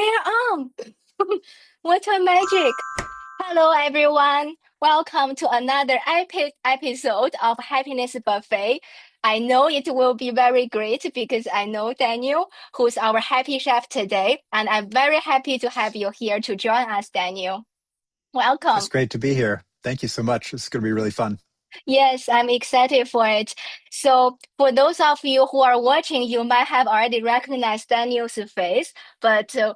We're on! What a magic! Hello, everyone. Welcome to another epic episode of Happiness Buffet. I know it will be very great because I know Daniel, who's our happy chef today, and I'm very happy to have you here to join us, Daniel. It's Welcome. great to be here. Thank you so much. It's going to be really fun. Yes, I'm excited for it. So, for those of you who are watching, you might have already recognized Daniel's face. But in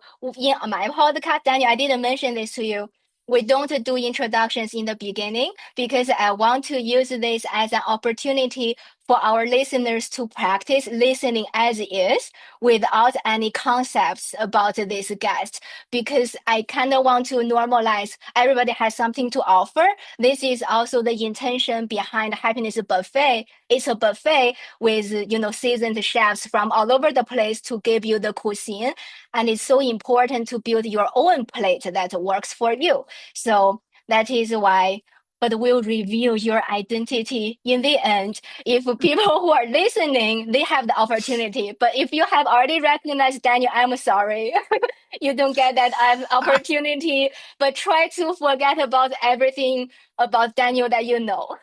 my podcast, Daniel, I didn't mention this to you. We don't do introductions in the beginning because I want to use this as an opportunity for our listeners to practice listening as is without any concepts about this guest. Because I kind of want to normalize everybody has something to offer. This is also the intention behind Happiness Buffet. It's a buffet with, seasoned chefs from all over the place to give you the cuisine. And it's so important to build your own plate that works for you. So that is why, but we'll reveal your identity in the end. If people who are listening, they have the opportunity. But if you have already recognized Daniel, I'm sorry. You don't get that opportunity, but try to forget about everything about Daniel that you know.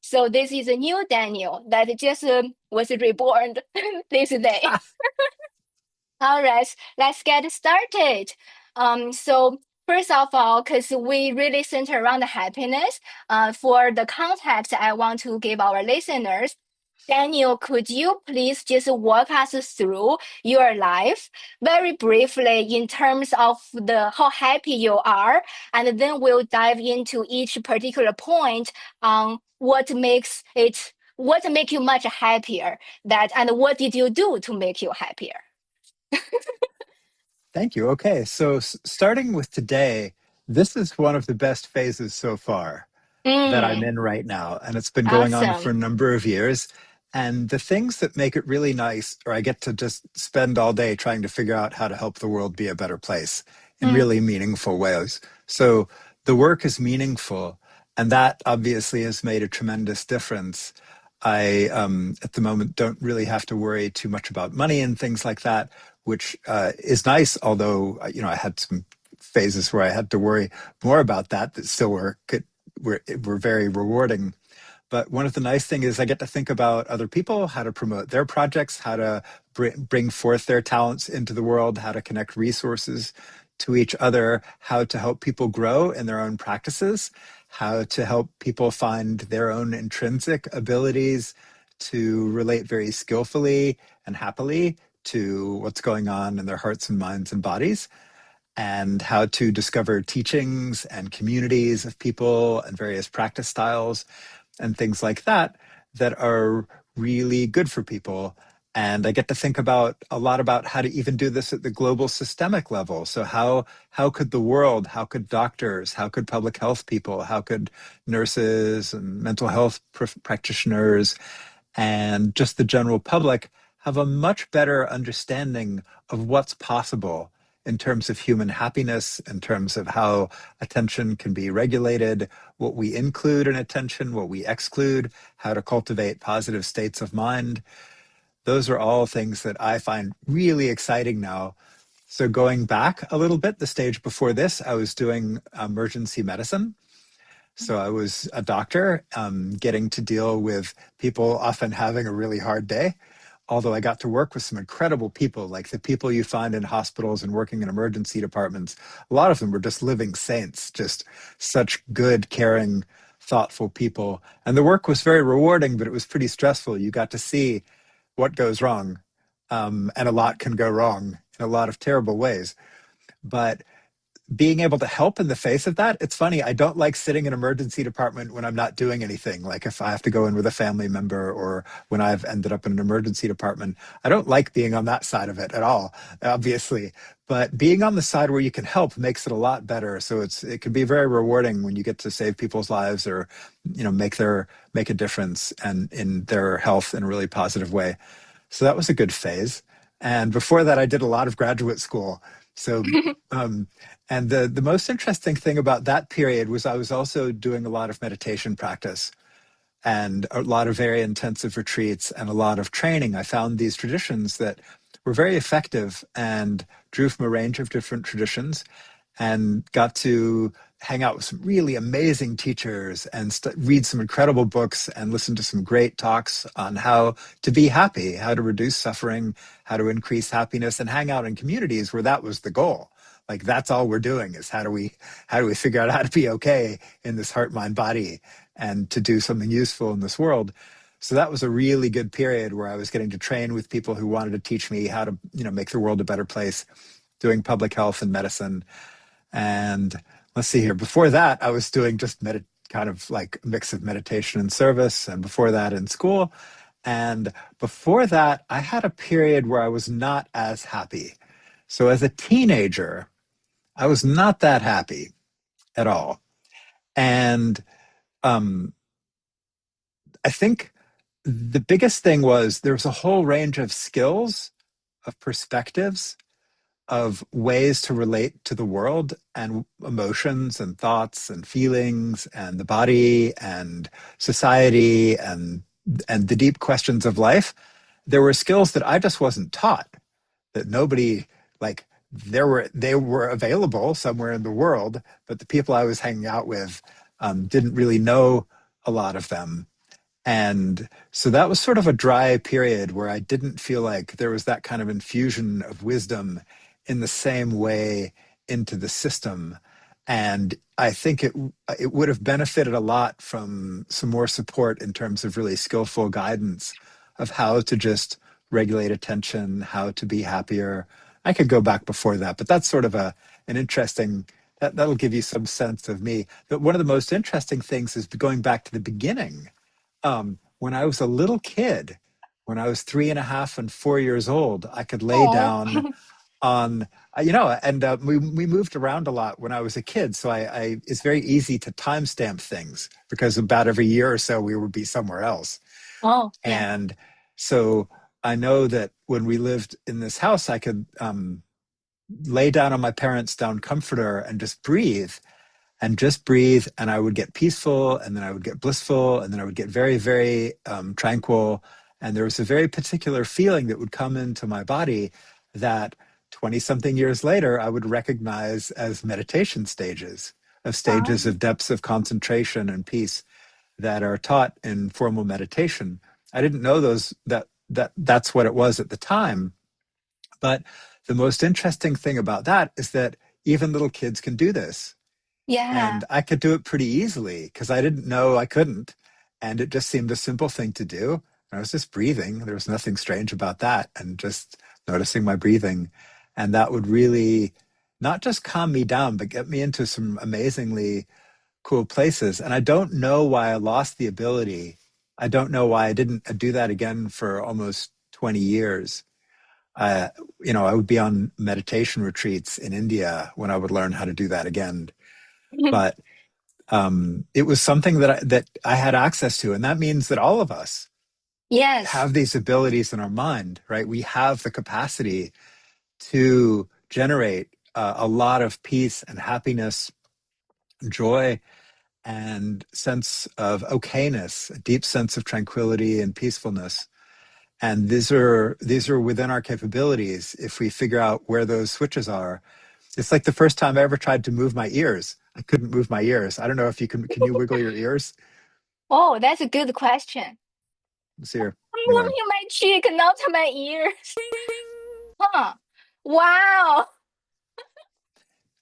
So this is a new Daniel that just was reborn this day. All right, let's get started. So first of all, because we really center around the happiness, for the context I want to give our listeners, Daniel, could you please just walk us through your life very briefly in terms of the how happy you are, and then we'll dive into each particular point on what make you much happier that and what did you do to make you happier? Thank you. Okay, so starting with today, this is one of the best phases so far that I'm Mm, in right now. And it's been going on for awesome. a number of years. And the things that make it really nice, or I get to just spend all day trying to figure out how to help the world be a better place in Mm, really meaningful ways. So the work is meaningful. And that obviously has made a tremendous difference. I, at the moment, don't really have to worry too much about money and things like that, which is nice. Although, I had some phases where I had to worry more about that still were very rewarding. But one of the nice things is I get to think about other people, how to promote their projects, how to bring forth their talents into the world, how to connect resources to each other, how to help people grow in their own practices, how to help people find their own intrinsic abilities to relate very skillfully and happily to what's going on in their hearts and minds and bodies, and how to discover teachings and communities of people and various practice styles and things like that that are really good for people. And I get to think about a lot about how to even do this at the global systemic level. So how could the world, how could doctors, how could public health people, how could nurses and mental health practitioners and just the general public have a much better understanding of what's possible in terms of human happiness, in terms of how attention can be regulated, what we include in attention, what we exclude, how to cultivate positive states of mind. Those are all things that I find really exciting now. So going back a little bit, the stage before this, I was doing emergency medicine. So I was a doctor, getting to deal with people often having a really hard day. Although I got to work with some incredible people, like the people you find in hospitals and working in emergency departments. A lot of them were just living saints, just such good, caring, thoughtful people. And the work was very rewarding, but it was pretty stressful. You got to see what goes wrong, and a lot can go wrong in a lot of terrible ways. But being able to help in the face of that, it's funny, I don't like sitting in an emergency department when I'm not doing anything. Like if I have to go in with a family member or when I've ended up in an emergency department, I don't like being on that side of it at all, obviously. But being on the side where you can help makes it a lot better. So it can be very rewarding when you get to save people's lives or, make a difference and in their health in a really positive way. So that was a good phase. And before that, I did a lot of graduate school. So, um, and the most interesting thing about that period was I was also doing a lot of meditation practice and a lot of very intensive retreats and a lot of training. I found these traditions that were very effective and drew from a range of different traditions and got to hang out with some really amazing teachers and read some incredible books and listen to some great talks on how to be happy, how to reduce suffering, how to increase happiness, and hang out in communities where that was the goal. Like that's all we're doing is how do we figure out how to be okay in this heart, mind, body, and to do something useful in this world. So that was a really good period where I was getting to train with people who wanted to teach me how to, make the world a better place, doing public health and medicine. And let's see here. Before that, I was doing just kind of like a mix of meditation and service. And before that, in school. And before that, I had a period where I was not as happy. So as a teenager, I was not that happy at all. And um, I think the biggest thing was there was a whole range of skills, of perspectives, of ways to relate to the world and emotions and thoughts and feelings and the body and society and the deep questions of life. There were skills that I just wasn't taught, that nobody, like, they were available somewhere in the world, but the people I was hanging out with didn't really know a lot of them. And so that was sort of a dry period where I didn't feel like there was that kind of infusion of wisdom in the same way into the system. And I think it would have benefited a lot from some more support in terms of really skillful guidance of how to just regulate attention, how to be happier. I could go back before that, but that's sort of an interesting that'll give you some sense of me. But one of the most interesting things is going back to the beginning. When I was a little kid, when I was 3.5 and 4 years old, I could lay Oh, down on, and we moved around a lot when I was a kid. So I it's very easy to timestamp things because about every year or so we would be somewhere else. oh, yeah. And so I know that when we lived in this house, I could lay down on my parents' down comforter and just breathe, and I would get peaceful, and then I would get blissful, and then I would get very, very tranquil. And there was a very particular feeling that would come into my body that 20 something years later I would recognize as meditation stages, of stages Um, of depths of concentration and peace that are taught in formal meditation. I didn't know that's what it was at the time, but the most interesting thing about that is that even little kids can do this, yeah. and I could do it pretty easily because I didn't know I couldn't. And it just seemed a simple thing to do. I was just breathing. There was nothing strange about that. And just noticing my breathing. And that would really not just calm me down, but get me into some amazingly cool places. And I don't know why I lost the ability. I don't know why I didn't do that again for almost 20 years. Uh, I would be on meditation retreats in India when I would learn how to do that again. But it was something that I had access to, and that means that all of us Yes. have these abilities in our mind, right? We have the capacity to generate a lot of peace and happiness, joy, and sense of okayness, a deep sense of tranquility and peacefulness. And these are within our capabilities if we figure out where those switches are. It's like the first time I ever tried to move my ears. I couldn't move my ears. I don't know if you can you wiggle your ears? Oh, that's a good question. Let's see here. I'm Anyway. moving my cheek, not my ears. Huh. Wow.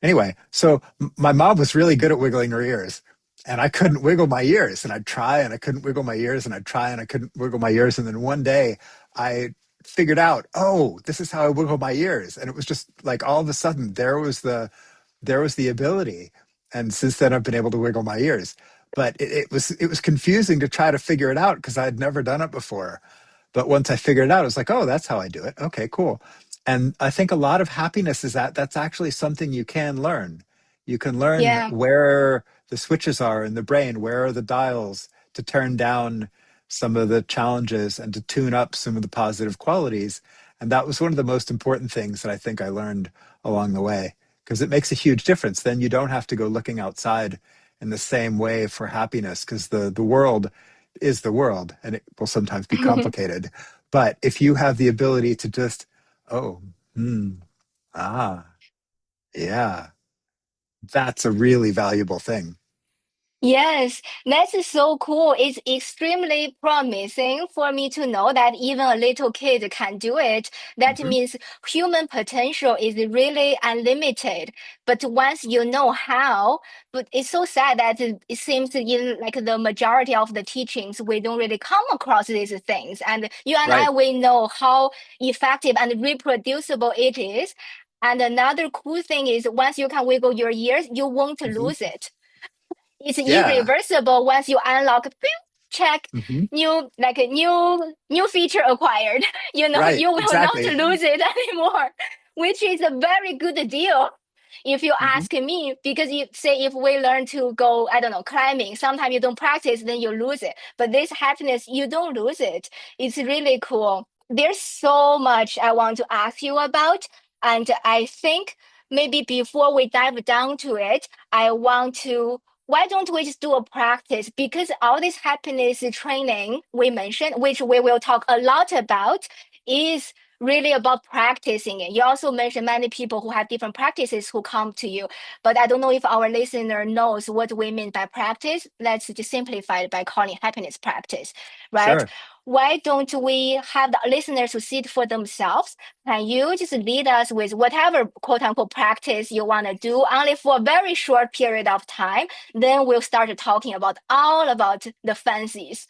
Anyway, so my mom was really good at wiggling her ears, and I couldn't wiggle my ears, and I'd try and I couldn't wiggle my ears, and I'd try and I couldn't wiggle my ears. And then one day I figured out, oh, this is how I wiggle my ears. And it was just like all of a sudden there was the ability. And since then I've been able to wiggle my ears. But it was confusing to try to figure it out because I had never done it before. But once I figured it out, I was like, oh, that's how I do it. Okay, cool. And I think a lot of happiness is that's actually something you can learn. You can learn Yeah. where the switches are in the brain, where are the dials to turn down some of the challenges and to tune up some of the positive qualities. And that was one of the most important things that I think I learned along the way, because it makes a huge difference. Then you don't have to go looking outside in the same way for happiness, because the world is the world and it will sometimes be complicated. But if you have the ability to just, oh, hmm, Ah, yeah. That's a really valuable thing. Yes, that's so cool. It's extremely promising for me to know that even a little kid can do it. That Hmm. means human potential is really unlimited. But once you know how, but it's so sad that it seems in like the majority of the teachings, we don't really come across these things. And you and I, Right. we know how effective and reproducible it is. And another cool thing is once you can wiggle your ears, you won't Hmm. lose it. It's Yeah. irreversible once you unlock, pew, check, Hmm. new, like a new feature acquired. You know, Right. you will not Exactly. lose it anymore, which is a very good deal. If you Hmm. ask me, because you say if we learn to go, I don't know, climbing, sometimes you don't practice, then you lose it. But this happiness, you don't lose it. It's really cool. There's so much I want to ask you about. And I think maybe before we dive down to it, I want to why don't we just do a practice? Because all this happiness training we mentioned, which we will talk a lot about, is really about practicing it. You also mentioned many people who have different practices who come to you, but I don't know if our listener knows what we mean by practice. Let's just simplify it by calling happiness practice, right? Sure. Why don't we have the listeners to see it for themselves? Can you just lead us with whatever quote unquote practice you want to do, only for a very short period of time? Then we'll start talking about all about the fancies.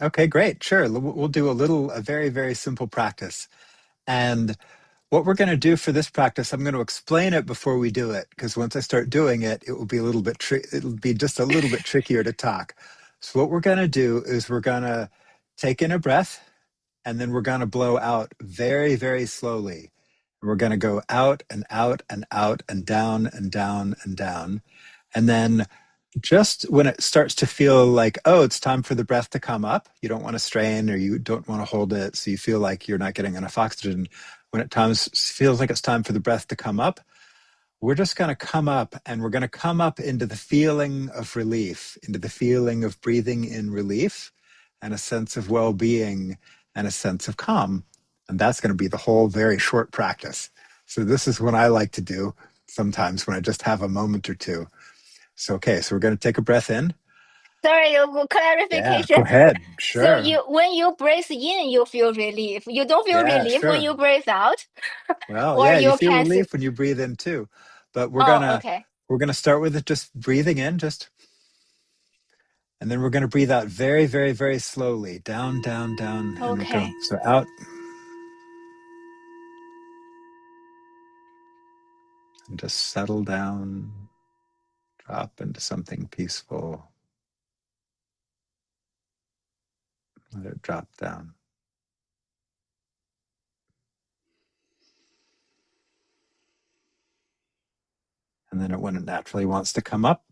Okay, great. Sure. We'll do a very, very simple practice. And what we're going to do for this practice, I'm going to explain it before we do it, because once I start doing it, it will be a little bit it'll be just a little bit trickier to talk. So what we're going to do is we're going to take in a breath, and then we're going to blow out very, very slowly. We're going to go out and out and out and down and down and down. And then just when it starts to feel like, oh, it's time for the breath to come up, you don't want to strain or you don't want to hold it. So you feel like you're not getting enough oxygen. When it times feels like it's time for the breath to come up, we're just going to come up and we're going to come up into the feeling of relief, into the feeling of breathing in relief and a sense of well being and a sense of calm. And that's going to be the whole very short practice. So, this is what I like to do sometimes when I just have a moment or two. So, okay, so we're going to take a breath in. Sorry, Yeah, clarification. go ahead. So Sure. you when you breathe in, you feel relief. You don't feel Yeah, relief when sure. you breathe out, Well, or yeah, you you feel can't. relief when you breathe in too. But Oh, okay, we're gonna start with it just breathing in, just and then we're gonna breathe out very, very, very slowly. Down, down, down, and we go. okay. So out and just settle down, drop into something peaceful. Let it drop down. And then when it naturally wants to come up,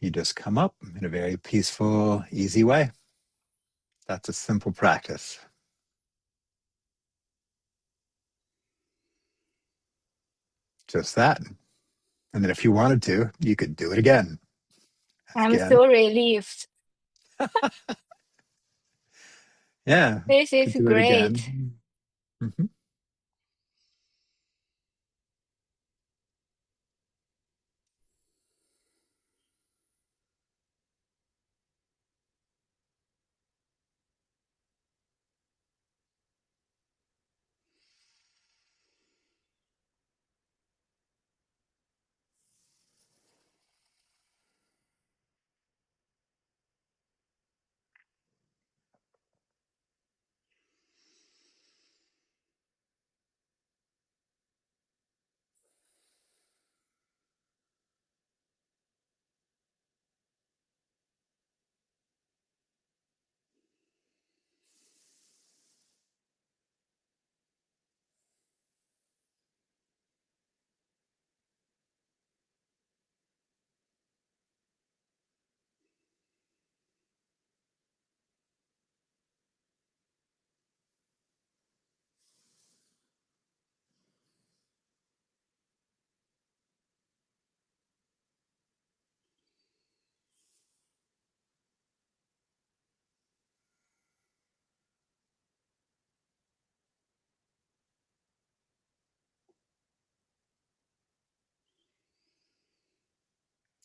you just come up in a very peaceful, easy way. That's a simple practice. Just that. And then if you wanted to, you could do it again. I'm Again. so relieved. Yeah, This is could do it great. again. Hmm.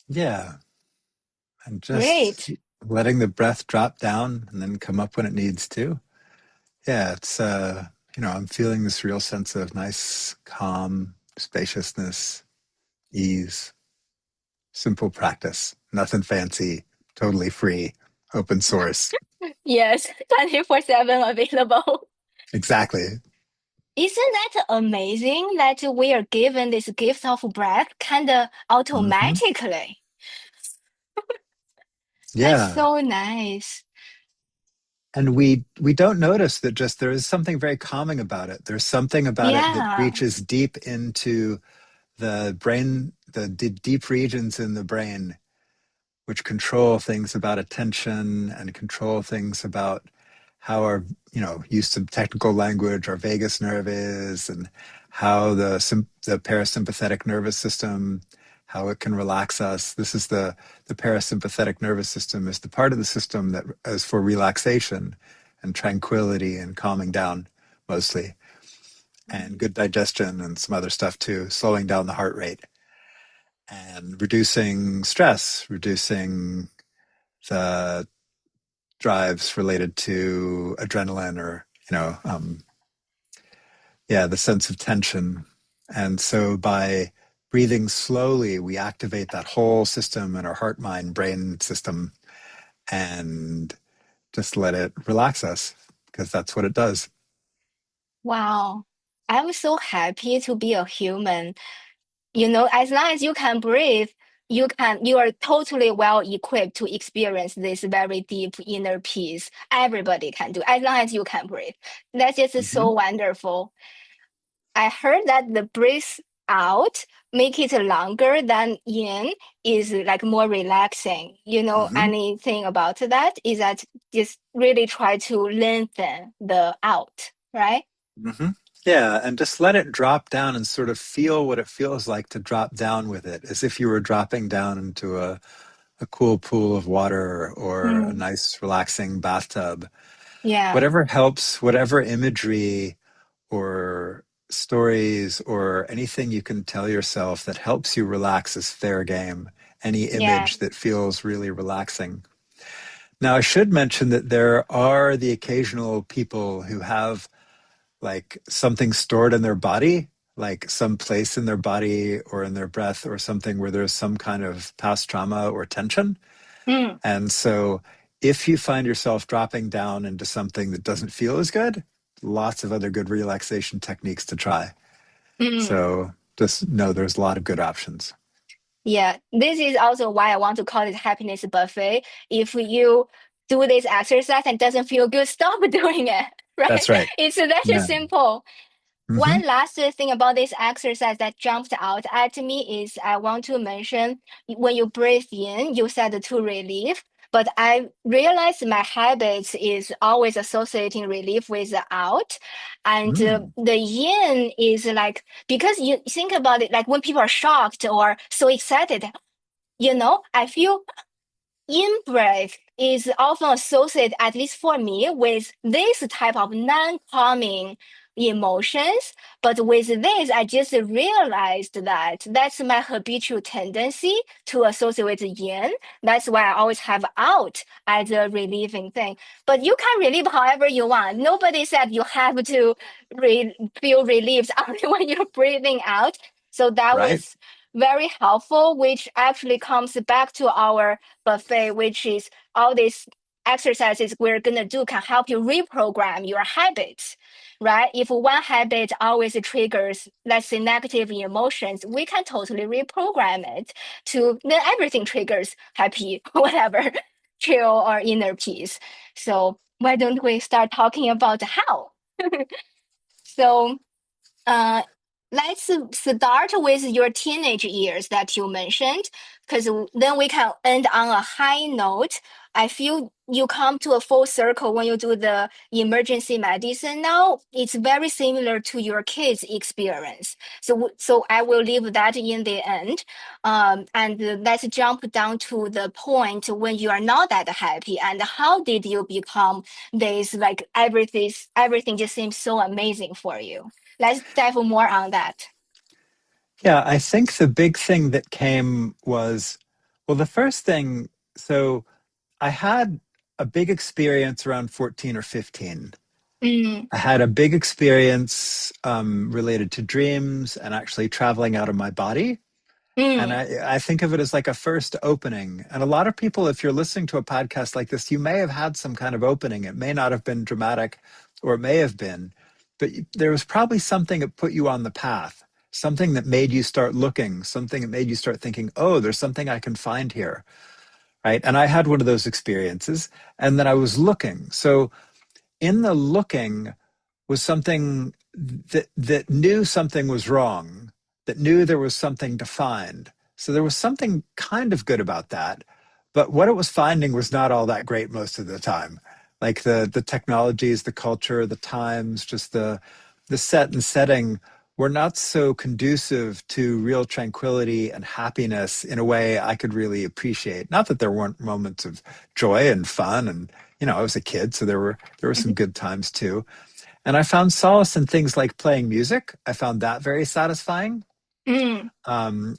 Yeah. And just Great. letting the breath drop down and then come up when it needs to. Yeah, it's I'm feeling this real sense of nice, calm, spaciousness, ease, simple practice, nothing fancy, totally free, open source. Yes, 24/7 available. Exactly. Isn't that amazing that we are given this gift of breath kind of Hmm. automatically? That's Yeah. so nice. And we don't notice that just there is something very calming about it. There's something about it that Yeah. reaches deep into the brain, the deep regions in the brain, which control things about attention and control things about how our, use of technical language, our vagus nerve is, and how the parasympathetic nervous system, how it can relax us. This is the parasympathetic nervous system is the part of the system that is for relaxation and tranquility and calming down mostly, and good digestion and some other stuff too, slowing down the heart rate and reducing stress, reducing the drives related to adrenaline or yeah, the sense of tension. And so by breathing slowly, we activate that whole system in our heart, mind, brain system and just let it relax us because that's what it does. Wow. I'm so happy to be a human. As long as you can breathe, you are totally well equipped to experience this very deep inner peace. Everybody can do, as long as you can breathe. That's just Hmm. so wonderful. I heard that the breath out make it longer than in is like more relaxing. You know Hmm. anything about that? Is that just really try to lengthen the out, right? Hmm. Yeah, and just let it drop down and sort of feel what it feels like to drop down with it, as if you were dropping down into a cool pool of water or a Mm, nice relaxing bathtub. yeah, Whatever helps, whatever imagery or stories or anything you can tell yourself that helps you relax is fair game. Any yeah. image that feels really relaxing. Now, I should mention that there are the occasional people who have like something stored in their body, like some place in their body or in their breath or something where there's some kind of past trauma or tension. Mm, And so if you find yourself dropping down into something that doesn't feel as good, lots of other good relaxation techniques to try. mm. So just know there's a lot of good options. Yeah, this is also why I want to call it happiness buffet. If you do this exercise and doesn't feel good, stop doing it, right? That's right. It's that Yeah. simple. Hmm. One last thing about this exercise that jumped out at me is I want to mention when you breathe in, you said to relief, but I realized my habits is always associating relief with the out. And Mm. the yin is like, because you think about it, like when people are shocked or so excited, I feel in-breath is often associated, at least for me, with this type of non-calming emotions. But with this, I just realized that that's my habitual tendency to associate with yin. That's why I always have out as a relieving thing. But you can relieve however you want. Nobody said you have to feel relieved only when you're breathing out. So that Right. was very helpful, which actually comes back to our buffet, which is all these exercises we're going to do can help you reprogram your habits, right? If one habit always triggers, let's say, negative emotions, we can totally reprogram it to then everything triggers happy, whatever, chill or inner peace. So why don't we start talking about how? So uh, let's start with your teenage years that you mentioned, because then we can end on a high note. I feel you come to a full circle when you do the emergency medicine now. It's very similar to your kids' experience. So I will leave that in the end. And let's jump down to the point when you are not that happy. And how did you become this, like everything just seems so amazing for you? Let's dive more on that. Yeah, I think the big thing that came was Well, the first thing, so I had a big experience around 14 or 15. Mm, I had a big experience related to dreams and actually traveling out of my body. And mm, I think of it as like a first opening. And a lot of people, if you're listening to a podcast like this, you may have had some kind of opening. It may not have been dramatic, or it may have been, but there was probably something that put you on the path, something that made you start looking, something that made you start thinking, oh, there's something I can find here. Right. And I had one of those experiences. And then I was looking. So in the looking, was something that knew something was wrong, that knew there was something to find. So there was something kind of good about that. But what it was finding was not all that great most of the time. Like the technologies, the culture, the times, just the set and setting were not so conducive to real tranquility and happiness in a way I could really appreciate. Not that there weren't moments of joy and fun, and I was a kid, so there were some good times too. And I found solace in things like playing music. I found that very satisfying. mm,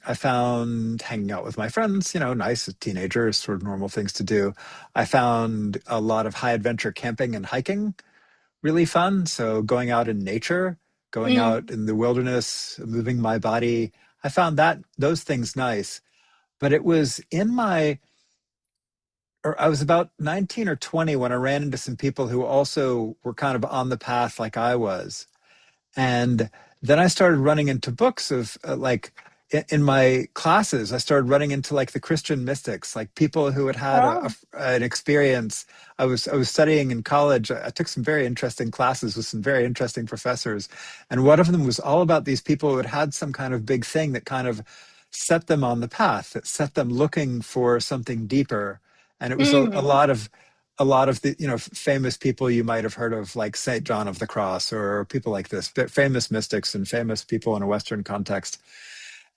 I found hanging out with my friends, nice as teenagers, sort of normal things to do. I found a lot of high adventure camping and hiking really fun. So going out in nature, going mm. out in the wilderness, moving my body, I found that those things nice. But it was in my, or I was about 19 or 20 when I ran into some people who also were kind of on the path like I was. And then I started running into books of like in my classes, I started running into like the Christian mystics, like people who had had Oh. an experience. I was studying in college. I took some very interesting classes with some very interesting professors, and one of them was all about these people who had had some kind of big thing that kind of set them on the path, that set them looking for something deeper. And it was Mm. a lot of the famous people you might have heard of, like Saint John of the Cross or people like this, famous mystics and famous people in a Western context.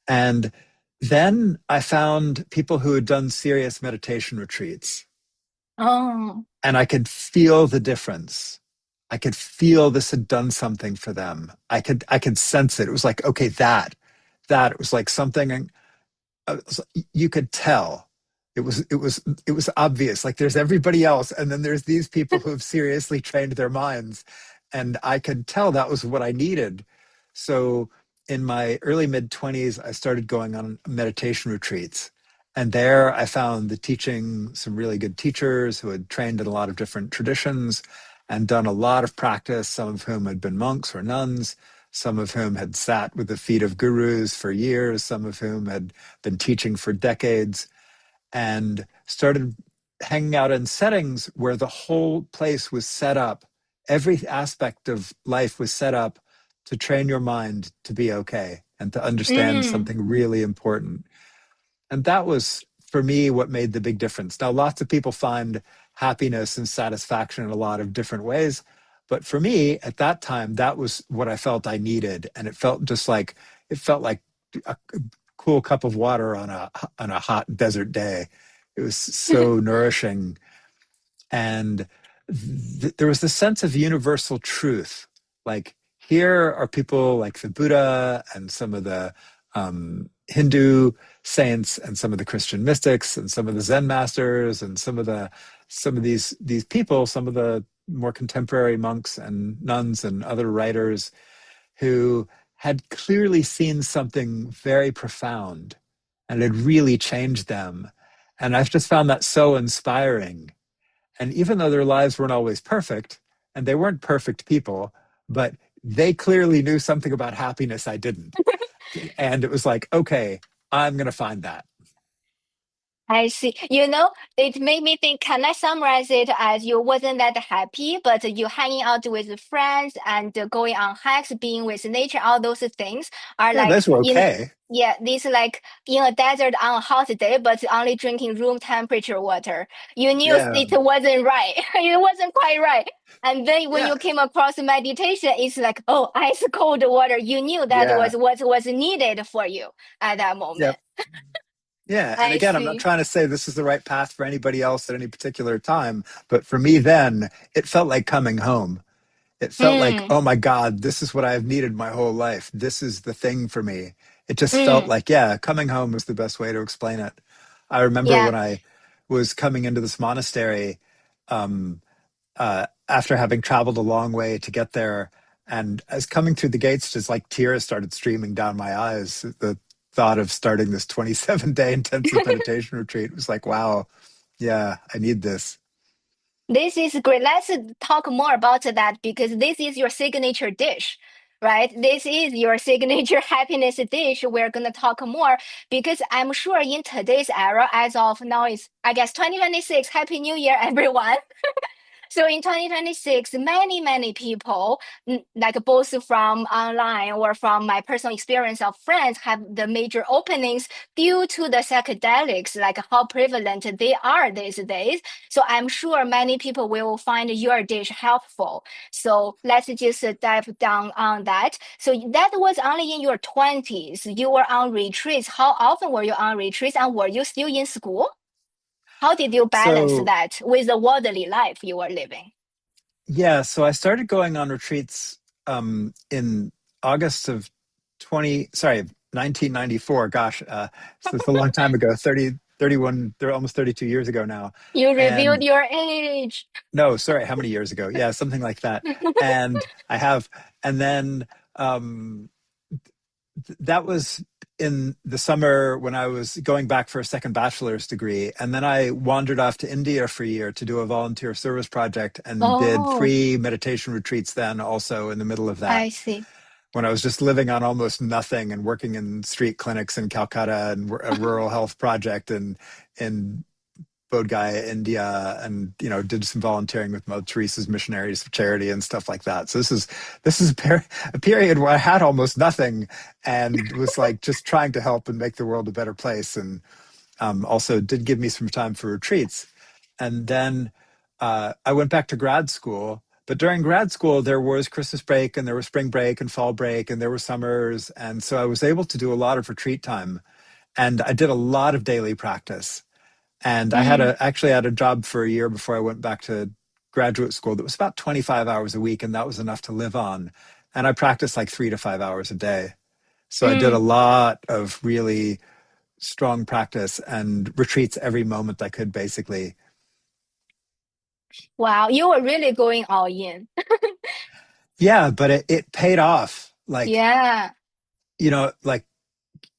And then I found people who had done serious meditation retreats, Oh. and I could feel the difference. I could feel this had done something for them. I could sense it. It was like, okay, that it was like something you could tell. It was obvious. Like there's everybody else, and then there's these people who have seriously trained their minds, and I could tell that was what I needed. So in my early mid 20s, I started going on meditation retreats, and there I found the teaching, some really good teachers who had trained in a lot of different traditions and done a lot of practice, some of whom had been monks or nuns, some of whom had sat with the feet of gurus for years, some of whom had been teaching for decades, and started hanging out in settings where the whole place was set up. Every aspect of life was set up to train your mind to be okay and to understand Mm. something really important. And that was, for me, what made the big difference. Now, lots of people find happiness and satisfaction in a lot of different ways. But for me, at that time, that was what I felt I needed. And it felt like a cool cup of water on a hot desert day. It was so nourishing. And there was this sense of universal truth. Like, here are people like the Buddha and some of the Hindu saints and some of the Christian mystics and some of the Zen masters and some of these people, some of the more contemporary monks and nuns and other writers who had clearly seen something very profound and had really changed them. And I've just found that so inspiring. And even though their lives weren't always perfect, and they weren't perfect people, but they clearly knew something about happiness I didn't. And it was like, okay, I'm going to find that. I see. It made me think, can I summarize it as you wasn't that happy, but you hanging out with friends and going on hikes, being with nature, all those things are Yeah, like those were in, okay. yeah, this like in a desert on a hot day, but only drinking room temperature water. You knew Yeah. it wasn't right. It wasn't quite right. And then when Yeah. you came across meditation, it's like, oh, ice cold water. You knew that Yeah. was what was needed for you at that Yeah. moment. Yeah. And I again, I'm not see. trying to say this is the right path for anybody else at any particular time, but for me then, it felt like coming home. It felt like, Mm, oh my God, this is what I've needed my whole life. This is the thing for me. It just felt mm. like, yeah, coming home was the best way to explain it. I remember Yeah. when I was coming into this monastery, um, after having traveled a long way to get there, and as coming through the gates, just like tears started streaming down my eyes. The thought of starting this 27-day intensive meditation retreat was like, wow, yeah, I need this. This is great. Let's talk more about that because this is your signature dish, right? This is your signature happiness dish. We're going to talk more because I'm sure in today's era, as of now, is I guess 2026. Happy New Year, everyone. So in 2026, many people, like both from online or from my personal experience of friends, have the major openings due to the psychedelics, like how prevalent they are these days. So I'm sure many people will find your dish helpful. So let's just dive down on that. So that was only in your 20s. You were on retreats. How often were you on retreats, and were you still in school? How did you balance So that with the worldly life you were living? yeah, so I started going on retreats in August of 1994. Gosh, so it's a long time ago, 30, 31, they're almost 32 years ago now. You revealed And your age. no, sorry, how many years ago? Yeah, something like that. And I have, and then um, that was in the summer when I was going back for a second bachelor's degree. And then I wandered off to India for a year to do a volunteer service project and did Oh, 3 meditation retreats then also in the middle of that I see. when I was just living on almost nothing and working in street clinics in Calcutta and a rural health project in Bodh Gaya, India, and did some volunteering with Mother Teresa's Missionaries of Charity and stuff like that. So this is a period where I had almost nothing and was like just trying to help and make the world a better place, and also did give me some time for retreats. And then I went back to grad school. But during grad school, there was Christmas break and there was spring break and fall break and there were summers. And so I was able to do a lot of retreat time. And I did a lot of daily practice. And I Mm, actually had a job for a year before I went back to graduate school that was about 25 hours a week, and that was enough to live on. And I practiced like 3 to 5 hours a day. So I did a mm. lot of really strong practice and retreats every moment I could, basically. Wow, you were really going all in. Yeah, but it paid off. Yeah, Like,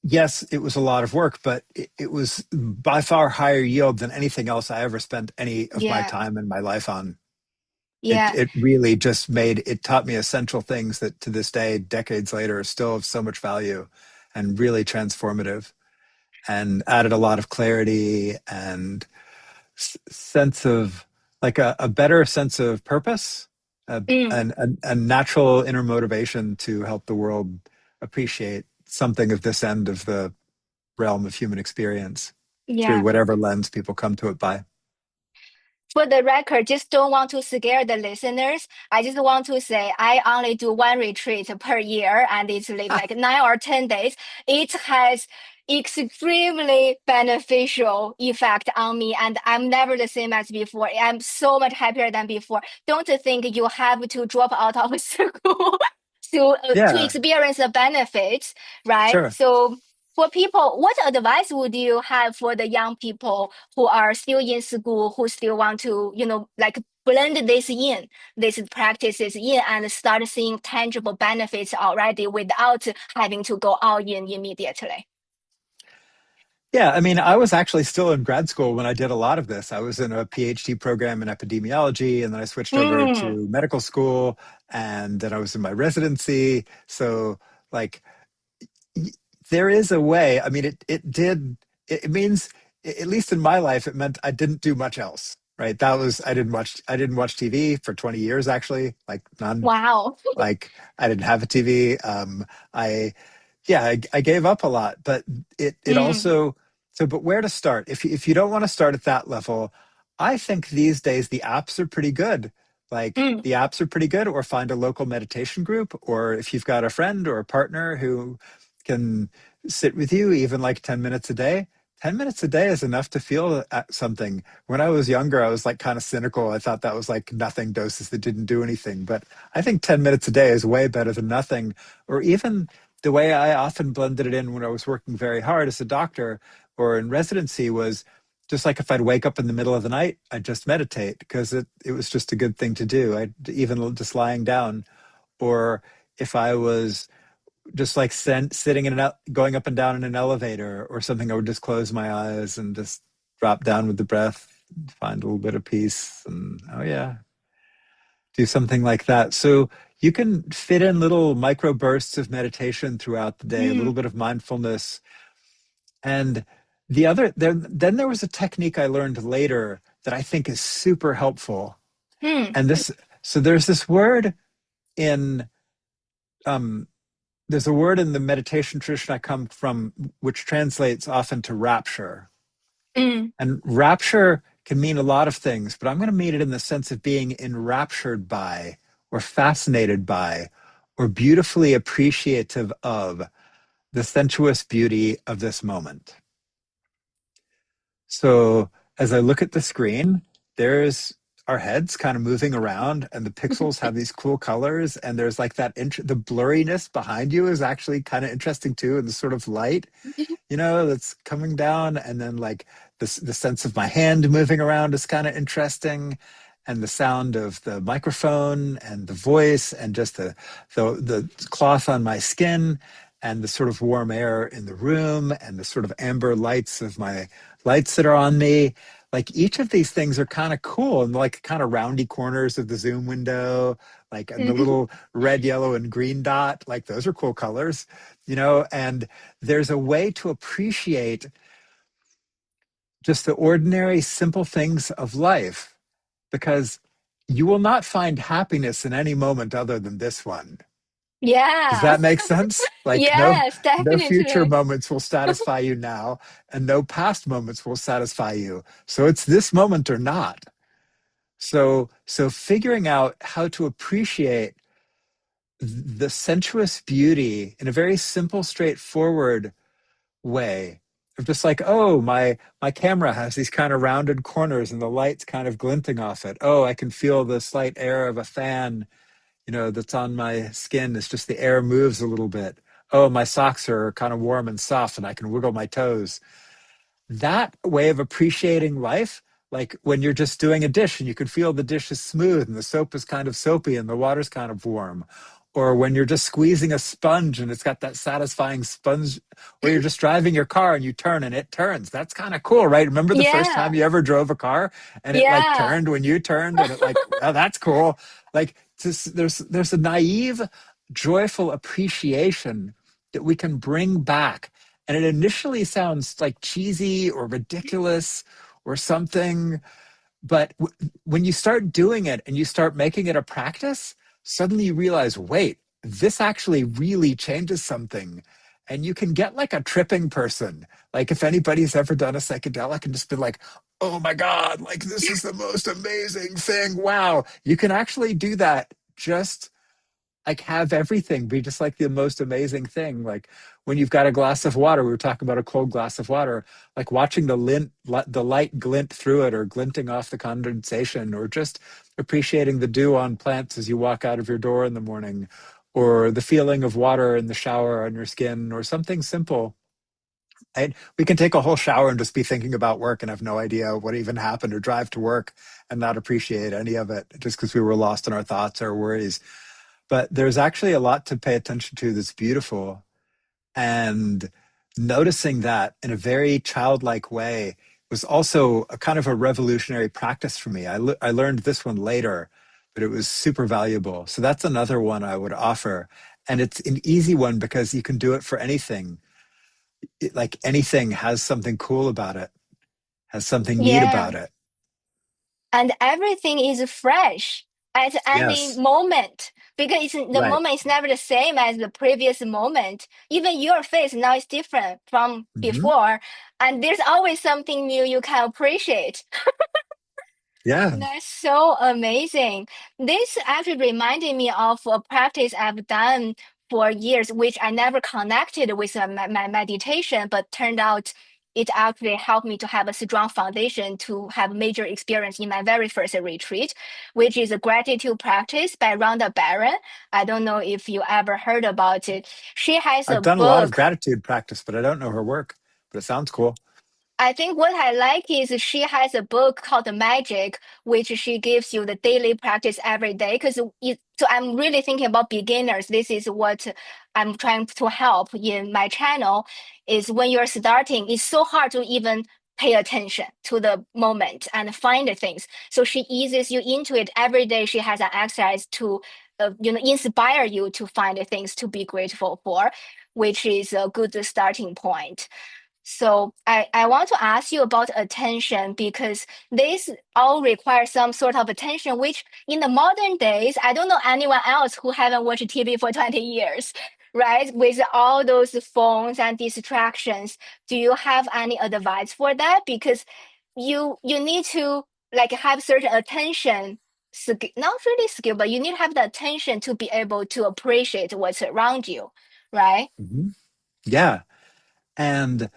yes, it was a lot of work, but it was by far higher yield than anything else I ever spent any of my yeah, time in my life on. it yeah. it really just made it taught me essential things that to this day, decades later, are still of so much value and really transformative, and added a lot of clarity and sense of like a better sense of purpose, Mm, and a natural inner motivation to help the world appreciate something of this end of the realm of human experience through yeah. whatever lens people come to it by. For the record, just don't want to scare the listeners. I just want to say I only do one retreat per year, and it's like 9 or 10 days. It has extremely beneficial effect on me, and I'm never the same as before. I'm so much happier than before. Don't think you have to drop out of school to Yeah, experience the benefits, right? sure. So for people, what advice would you have for the young people who are still in school, who still want to, like blend this in, these practices in, and start seeing tangible benefits already without having to go all in immediately? Yeah, I mean, I was actually still in grad school when I did a lot of this. I was in a PhD program in epidemiology, and then I switched over Mm, to medical school, and then I was in my residency. So, like, y- there is a way. I mean, it means, at least in my life, it meant I didn't do much else, right? I didn't watch TV for 20 years, actually, like none. wow. Like, I didn't have a TV. I yeah, I gave up a lot, but it Mm, also, but where to start? If you don't want to start at that level, I think these days the apps are pretty good. Like, mm, the apps are pretty good, or find a local meditation group, or if you've got a friend or a partner who can sit with you even like 10 minutes a day. 10 minutes a day is enough to feel something. When I was younger, I was like kind of cynical. I thought that was like nothing doses that didn't do anything. But I think 10 minutes a day is way better than nothing. Or even the way I often blended it in when I was working very hard as a doctor or in residency was just like if I'd wake up in the middle of the night, I'd just meditate because it was just a good thing to do. I even just lying down, or if I was just like sitting in going up and down in an elevator or something, I would just close my eyes and just drop down with the breath, find a little bit of peace, and oh yeah, do something like that. So you can fit in little micro bursts of meditation throughout the day, a little Mm, bit of mindfulness. And then there was a technique I learned later that I think is super helpful. mm, And so there's this word in, um, there's a word in the meditation tradition I come from, which translates often to rapture. mm. And rapture can mean a lot of things, but I'm going to mean it in the sense of being enraptured by, or fascinated by, or beautifully appreciative of the sensuous beauty of this moment. So as I look at the screen, there's our heads kind of moving around, and the pixels have these cool colors, and there's like the blurriness behind you is actually kind of interesting too, and the sort of light that's coming down, and then like the sense of my hand moving around is kind of interesting, and the sound of the microphone and the voice and just the cloth on my skin and the sort of warm air in the room and the sort of amber lights of my lights that are on me. Like each of these things are kind of cool, and like kind of roundy corners of the Zoom window, like, and the little red, yellow, and green dot, like those are cool colors, and there's a way to appreciate just the ordinary, simple things of life, because you will not find happiness in any moment other than this one. Does Yeah. that make sense? Like Yes, no future definitely. moments will satisfy you now, and no past moments will satisfy you. So it's this moment or not. So figuring out how to appreciate the sensuous beauty in a very simple, straightforward way of just like, oh, my camera has these kind of rounded corners and the light's kind of glinting off it. Oh, I can feel the slight air of a fan, that's on my skin. It's just the air moves a little bit. Oh, my socks are kind of warm and soft and I can wiggle my toes. That way of appreciating life, like when you're just doing a dish and you can feel the dish is smooth and the soap is kind of soapy and the water's kind of warm, or when you're just squeezing a sponge and it's got that satisfying sponge, or you're just driving your car and you turn and it turns. That's kind of cool, right? Remember the first time Yeah, you ever drove a car and it like yeah, turned when you turned, and it like, oh, that's cool. Like there's a naive, joyful appreciation that we can bring back, and it initially sounds like cheesy or ridiculous or something. But when you start doing it and you start making it a practice, suddenly you realize, wait, this actually really changes something. And you can get like a tripping person. Like if anybody's ever done a psychedelic and just been like, oh my God, like this is the most amazing thing. Wow. You can actually do that, just like have everything be just like the most amazing thing. Like when you've got a glass of water, we were talking about a cold glass of water, like watching the light glint through it, or glinting off the condensation, or just appreciating the dew on plants as you walk out of your door in the morning, or the feeling of water in the shower on your skin, or something simple. And we can take a whole shower and just be thinking about work and have no idea what even happened, or drive to work and not appreciate any of it just because we were lost in our thoughts or worries. But there's actually a lot to pay attention to that's beautiful. And noticing that in a very childlike way was also a kind of a revolutionary practice for me. I learned this one later, but it was super valuable. So that's another one I would offer. And it's an easy one because you can do it for anything. Like anything has something cool about it, has something neat yeah. about it. And everything is fresh at any Yes, moment because the right. moment is never the same as the previous moment. Even your face now is different from Hmm. before, and there's always something new you can appreciate. Yeah. That's so amazing. This actually reminded me of a practice I've done for years, which I never connected with my meditation, but turned out it actually helped me to have a strong foundation to have major experience in my very first retreat, which is a gratitude practice by Rhonda Barron. I don't know if you ever heard about it. She has I've a done a lot of book. gratitude practice, but I don't know her work, but it sounds cool. I think what I like is she has a book called The Magic, which she gives you the daily practice every day. So I'm really thinking about beginners. This is what I'm trying to help in my channel is when you're starting, it's so hard to even pay attention to the moment and find the things. So she eases you into it every day. She has an exercise to, inspire you to find the things to be grateful for, which is a good starting point. So I want to ask you about attention because this all requires some sort of attention, which in the modern days, I don't know anyone else who haven't watched TV for 20 years, right? With all those phones and distractions, do you have any advice for that? Because you need to like have certain attention, not really skill, but you need to have the attention to be able to appreciate what's around you, right? Mhm. Yeah. And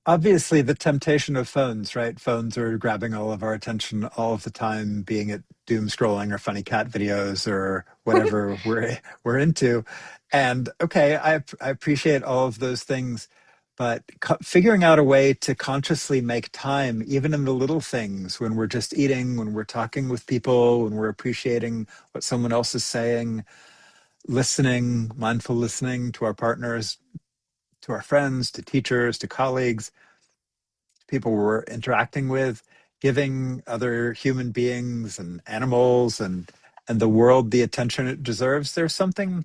obviously the temptation of phones, right? Phones are grabbing all of our attention all of the time, being it doom scrolling or funny cat videos or whatever we're into. And okay, I appreciate all of those things, but figuring out a way to consciously make time, even in the little things, when we're just eating, when we're talking with people, when we're appreciating what someone else is saying, listening, mindful listening to our partners, to our friends, to teachers, to colleagues, people we're interacting with, giving other human beings and animals and the world the attention it deserves. There's something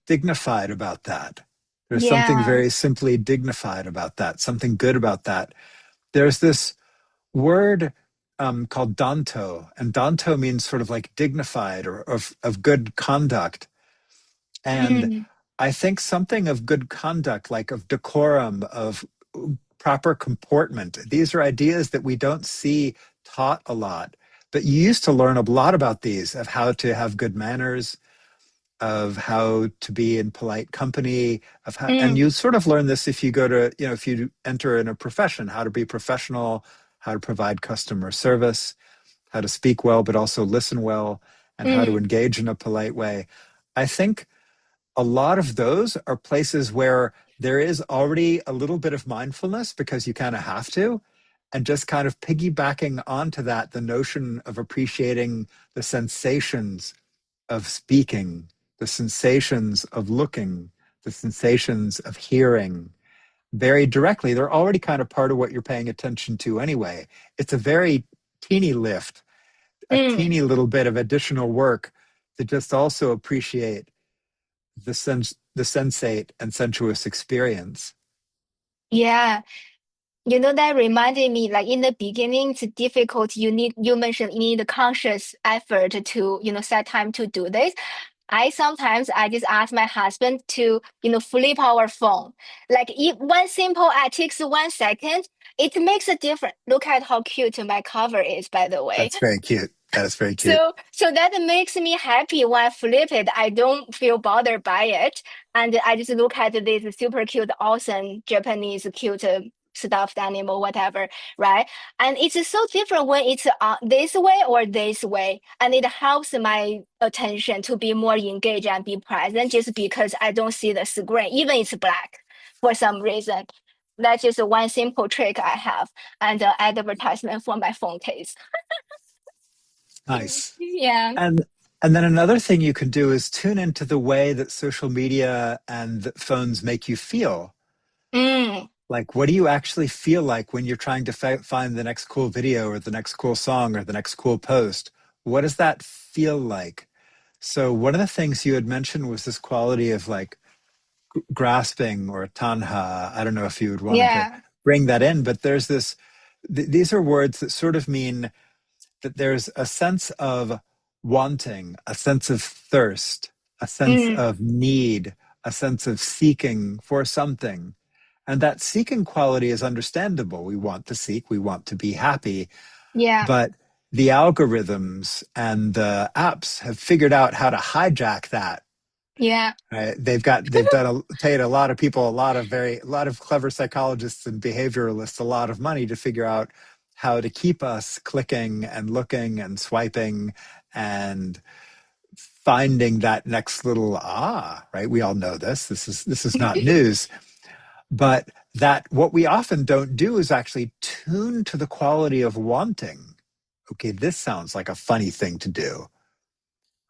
dignified about that. There's something Yeah. very simply dignified about that, something good about that. There's this word called danto, and danto means sort of like dignified or of good conduct. And Mm, I think something of good conduct, like of decorum, of proper comportment, these are ideas that we don't see taught a lot. But you used to learn a lot about these, of how to have good manners, of how to be in polite company, of how, and mm, you sort of learn this if you go to, if you enter in a profession, how to be professional, how to provide customer service, how to speak well, but also listen well, and how to mm, engage in a polite way. I think a lot of those are places where there is already a little bit of mindfulness because you kind of have to, and just kind of piggybacking onto that, the notion of appreciating the sensations of speaking, the sensations of looking, the sensations of hearing very directly. They're already kind of part of what you're paying attention to anyway. It's a very teeny lift, a mm. teeny little bit of additional work to just also appreciate the sensate and sensuous experience. Yeah. That reminded me, like in the beginning, it's difficult. You mentioned you need a conscious effort to, set time to do this. I just ask my husband to, flip our phone. Like if one simple act takes 1 second, it makes a difference. Look at how cute my cover is, by the way. That's very cute. That is very cute. So that makes me happy when I flip it. I don't feel bothered by it. And I just look at this super cute, awesome Japanese cute stuffed animal, whatever, right? And it's so different when it's this way or this way. And it helps my attention to be more engaged and be present just because I don't see the screen, even it's black for some reason. That's just one simple trick I have and advertisement for my phone case. Nice. Yeah. And then another thing you can do is tune into the way that social media and the phones make you feel. Mm. Like, what do you actually feel like when you're trying to find the next cool video or the next cool song or the next cool post? What does that feel like? So, one of the things you had mentioned was this quality of like grasping or tanha. I don't know if you would wanted to Yeah. bring that in, but there's this, these are words that sort of mean that there's a sense of wanting, a sense of thirst, a sense Mm. of need, a sense of seeking for something. And that seeking quality is understandable. We want to seek, we want to be happy, Yeah. but the algorithms and the apps have figured out how to hijack that. Yeah. Right? They've paid a lot of people, a lot of clever psychologists and behavioralists a lot of money to figure out how to keep us clicking and looking and swiping and finding that next little right? We all know this. This is not news. But that what we often don't do is actually tune to the quality of wanting. Okay, this sounds like a funny thing to do,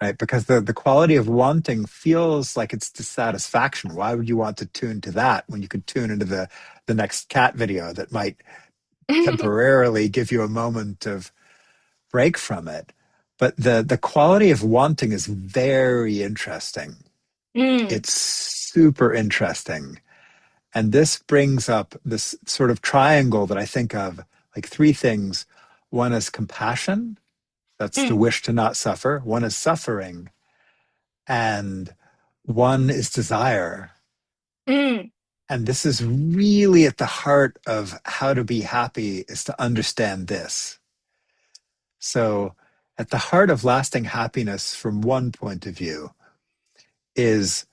right? Because the quality of wanting feels like it's dissatisfaction. Why would you want to tune to that when you could tune into the next cat video that might temporarily give you a moment of break from it? But the quality of wanting is very interesting. Mm, It's super interesting. And this brings up this sort of triangle that I think of like three things. One is compassion, that's the mm, wish to not suffer. One is suffering, and one is desire. mm, And this is really at the heart of how to be happy, is to understand this. So, at the heart of lasting happiness, from one point of view, is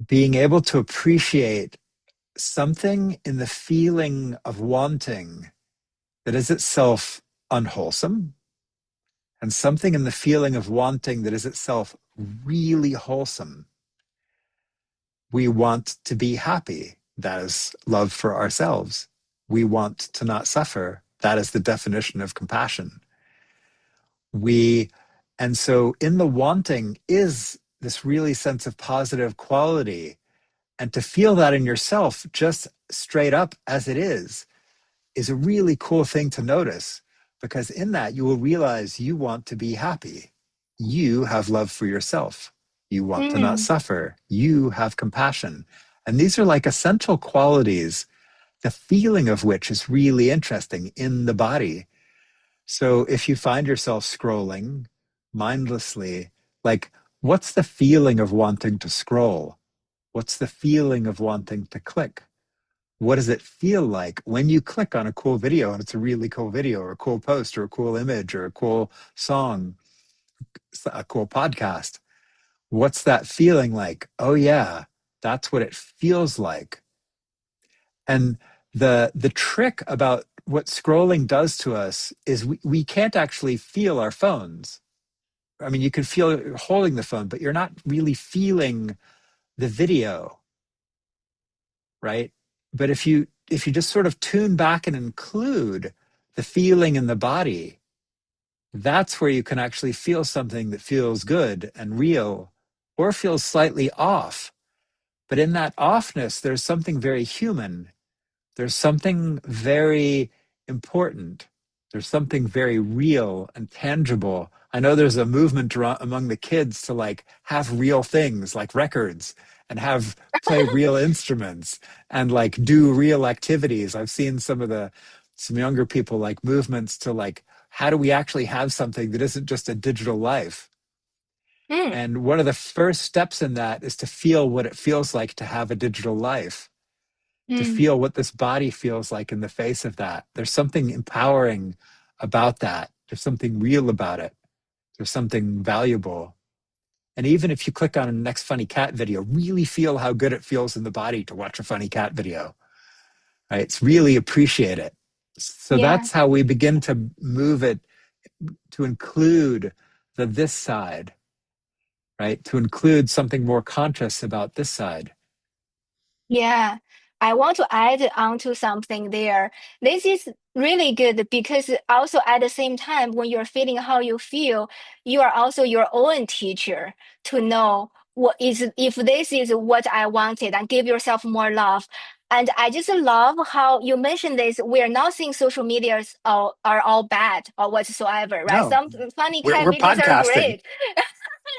being able to appreciate something in the feeling of wanting that is itself unwholesome, and something in the feeling of wanting that is itself really wholesome. We want to be happy. That is love for ourselves. We want to not suffer. That is the definition of compassion. We, and so in the wanting is this really sense of positive quality. And to feel that in yourself, just straight up as it is a really cool thing to notice, because in that you will realize you want to be happy. You have love for yourself. You want to not mm. suffer. You have compassion. And these are like essential qualities, the feeling of which is really interesting in the body. So if you find yourself scrolling mindlessly, like, what's the feeling of wanting to scroll? What's the feeling of wanting to click? What does it feel like when you click on a cool video and it's a really cool video or a cool post or a cool image or a cool song, a cool podcast? What's that feeling like? Oh yeah, that's what it feels like. And the trick about what scrolling does to us is we can't actually feel our phones. I mean, you can feel holding the phone, but you're not really feeling the video, right? But if you just sort of tune back and include the feeling in the body, that's where you can actually feel something that feels good and real, or feels slightly off. But in that offness, there's something very human. There's something very important. There's something very real and tangible. I know there's a movement among the kids to like have real things like records, and have play real instruments, and like do real activities. I've seen some younger people like movements to like, how do we actually have something that isn't just a digital life? Mm, And one of the first steps in that is to feel what it feels like to have a digital life, to mm, feel what this body feels like in the face of that. There's something empowering about that. There's something real about it. There's something valuable. And even if you click on a next funny cat video, really feel how good it feels in the body to watch a funny cat video, right? It's really appreciate it. So yeah, that's how we begin to move it to include the this side, right? To include something more conscious about this side. yeah. I want to add on to something there. This is really good because also at the same time, when you're feeling how you feel, you are also your own teacher to know what is, if this is what I wanted, and give yourself more love. And I just love how you mentioned this. We're not saying social medias are all bad or whatsoever, right? No, Some funny cat we're videos are podcasting, great.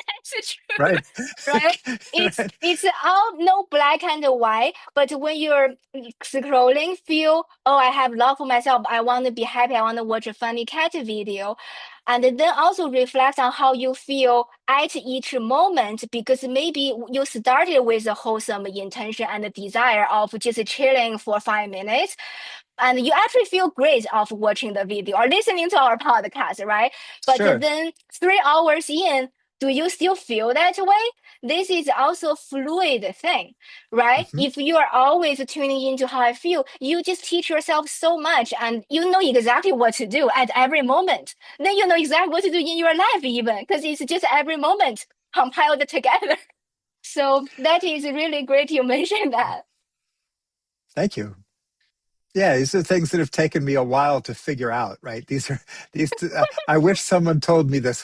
That's true, right? right? It's Right. it's all no black and white, but when you're scrolling, feel, oh, I have love for myself. I want to be happy. I want to watch a funny cat video, and then also reflect on how you feel at each moment, because maybe you started with a wholesome intention and a desire of just chilling for 5 minutes, and you actually feel great of watching the video or listening to our podcast, right? But Sure. then 3 hours in, do you still feel that way? This is also a fluid thing, right? Mhm. If you are always tuning into how I feel, you just teach yourself so much, and you know exactly what to do at every moment. Then you know exactly what to do in your life, even because it's just every moment compiled together. So that is really great you mentioned that. Thank you. Yeah, these are things that have taken me a while to figure out, right? I wish someone told me this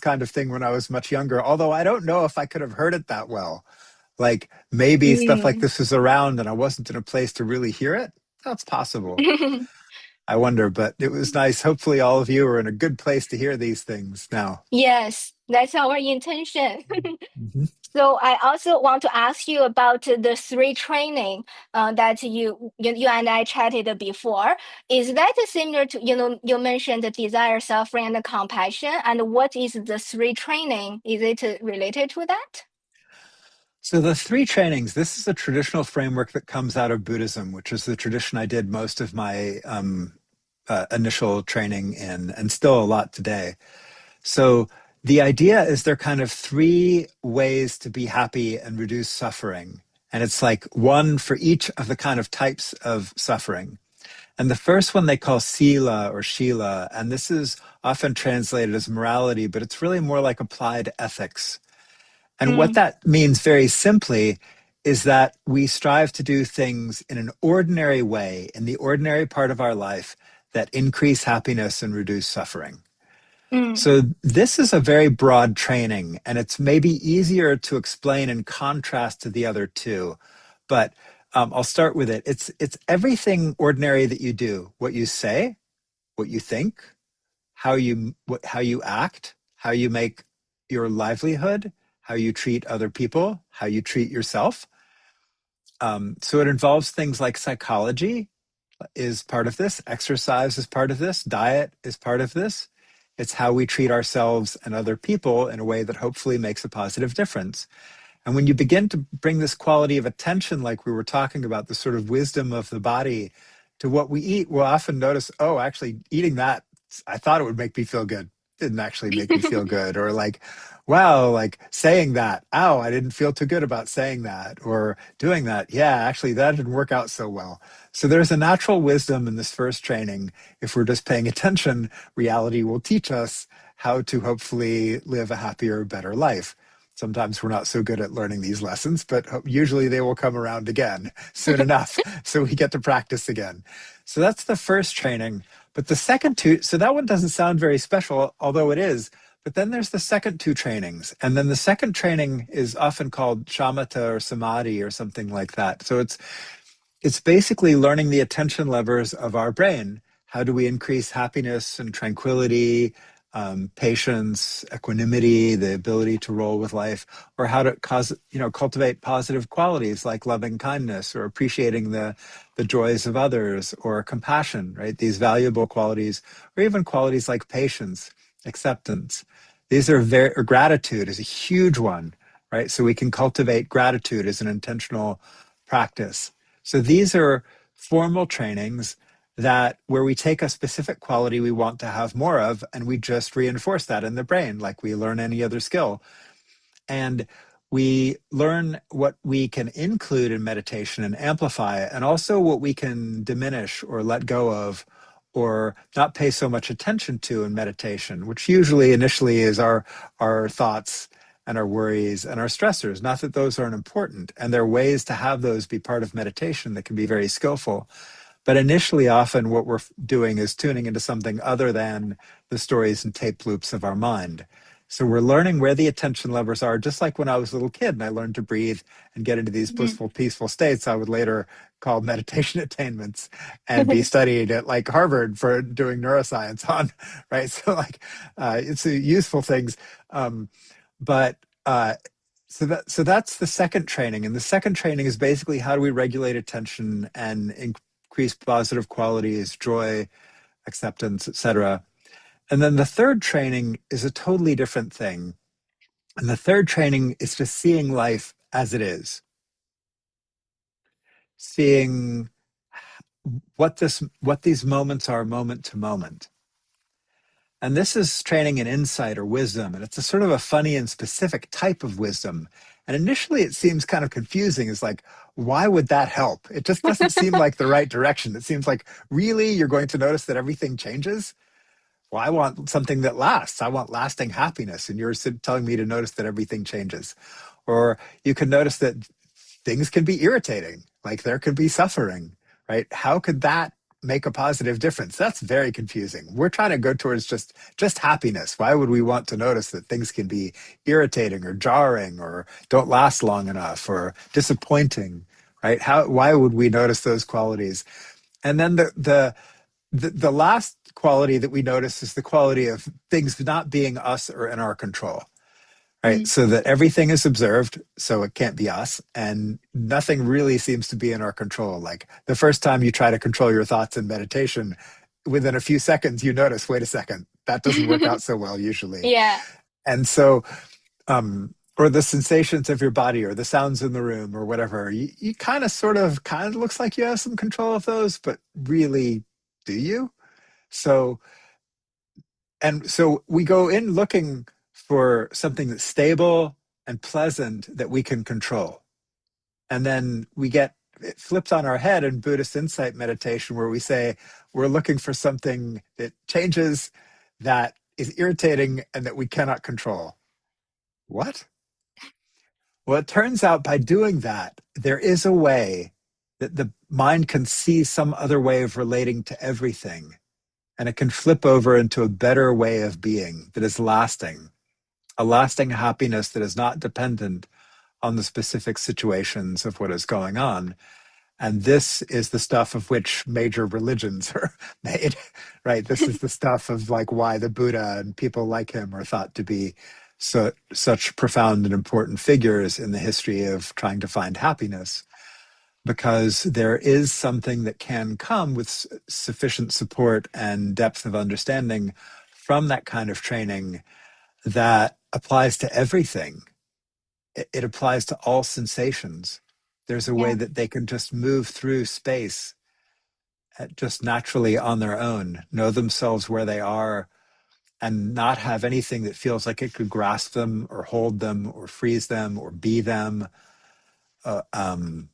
kind of thing when I was much younger, although I don't know if I could have heard it that well. Like maybe stuff like Mm. this was around and I wasn't in a place to really hear it. That's possible. I wonder, but it was nice. Hopefully all of you are in a good place to hear these things now. Yes, that's our intention. Mhm. So I also want to ask you about the three training that you and I chatted before. Is that similar to, you mentioned the desire, suffering, and compassion? And what is the three training? Is it related to that? So the three trainings, this is a traditional framework that comes out of Buddhism, which is the tradition I did most of my initial training in, and still a lot today. So the idea is there are kind of three ways to be happy and reduce suffering. And it's like one for each of the kind of types of suffering. And the first one they call sila or shila, and this is often translated as morality, but it's really more like applied ethics. And what Mm, that means very simply is that we strive to do things in an ordinary way, in the ordinary part of our life, that increase happiness and reduce suffering. mm, So this is a very broad training, and it's maybe easier to explain in contrast to the other two. But I'll start with it. It's everything ordinary that you do, what you say, what you think, how you act, how you make your livelihood, how you treat other people, how you treat yourself. So it involves things like psychology is part of this, exercise is part of this, diet is part of this. It's how we treat ourselves and other people in a way that hopefully makes a positive difference. And when you begin to bring this quality of attention, like we were talking about, the sort of wisdom of the body to what we eat, we'll often notice, oh, actually, eating that, I thought it would make me feel good. Didn't actually make me feel good. Or like, wow, like saying that, ow, I didn't feel too good about saying that. Or doing that, yeah, actually, that didn't work out so well. So there's a natural wisdom in this first training. If we're just paying attention, reality will teach us how to hopefully live a happier, better life. Sometimes we're not so good at learning these lessons, but usually they will come around again soon enough. So we get to practice again. So that's the first training. But the second two, so that one doesn't sound very special, although it is. But then there's the second two trainings. And then the second training is often called shamatha or samadhi or something like that. So it's basically learning the attention levers of our brain. How do we increase happiness and tranquility, patience, equanimity, the ability to roll with life, or how to cultivate positive qualities like loving kindness or appreciating the joys of others or compassion, right? These valuable qualities, or even qualities like patience, acceptance. These are or gratitude is a huge one, right? So we can cultivate gratitude as an intentional practice. So these are formal trainings that where we take a specific quality we want to have more of and we just reinforce that in the brain like we learn any other skill. And we learn what we can include in meditation and amplify and also what we can diminish or let go of or not pay so much attention to in meditation, which usually initially is our thoughts and our worries and our stressors. Not that those aren't important, and there are ways to have those be part of meditation that can be very skillful. But initially, often what we're doing is tuning into something other than the stories and tape loops of our mind. So we're learning where the attention levers are, just like when I was a little kid and I learned to breathe and get into these mm. blissful, peaceful states I would later call meditation attainments and be studied at like Harvard for doing neuroscience on, right? So like it's useful things. But so that's the second training. And the second training is basically how do we regulate attention and increase positive qualities, joy, acceptance, etc. And then the third training is a totally different thing. And the third training is just seeing life as it is, seeing what these moments are moment to moment. And this is training in insight or wisdom, and it's a sort of a funny and specific type of wisdom. And initially it seems kind of confusing. It's like, why would that help? It just doesn't seem like the right direction. It seems like, really, you're going to notice that everything changes? Well, I want something that lasts. I want lasting happiness. And you're telling me to notice that everything changes. Or you can notice that things can be irritating. Like there could be suffering, right? How could that make a positive difference? That's very confusing. We're trying to go towards just happiness. Why would we want to notice that things can be irritating or jarring or don't last long enough or disappointing, right? Why would we notice those qualities? And then the last quality that we notice is the quality of things not being us or in our control, right? Mm. So that everything is observed, so it can't be us, and nothing really seems to be in our control. Like the first time you try to control your thoughts in meditation, within a few seconds, you notice, wait a second, that doesn't work out so well usually. Yeah. And so, or the sensations of your body or the sounds in the room or whatever, you kind of kind of looks like you have some control of those, but really, do you? So, and so we go in looking for something that's stable and pleasant that we can control. And then we get it flipped on our head in Buddhist insight meditation, where we say we're looking for something that changes, that is irritating, and that we cannot control. What? Well, it turns out by doing that, there is a way that the mind can see some other way of relating to everything, and it can flip over into a better way of being that is lasting, a lasting happiness that is not dependent on the specific situations of what is going on. And this is the stuff of which major religions are made, right? This is the stuff of like why the Buddha and people like him are thought to be such profound and important figures in the history of trying to find happiness, because there is something that can come with sufficient support and depth of understanding from that kind of training that applies to everything. It applies to all sensations. There's a way Yeah. that they can just move through space just naturally on their own, know themselves where they are, and not have anything that feels like it could grasp them or hold them or freeze them or be them. Uh, um,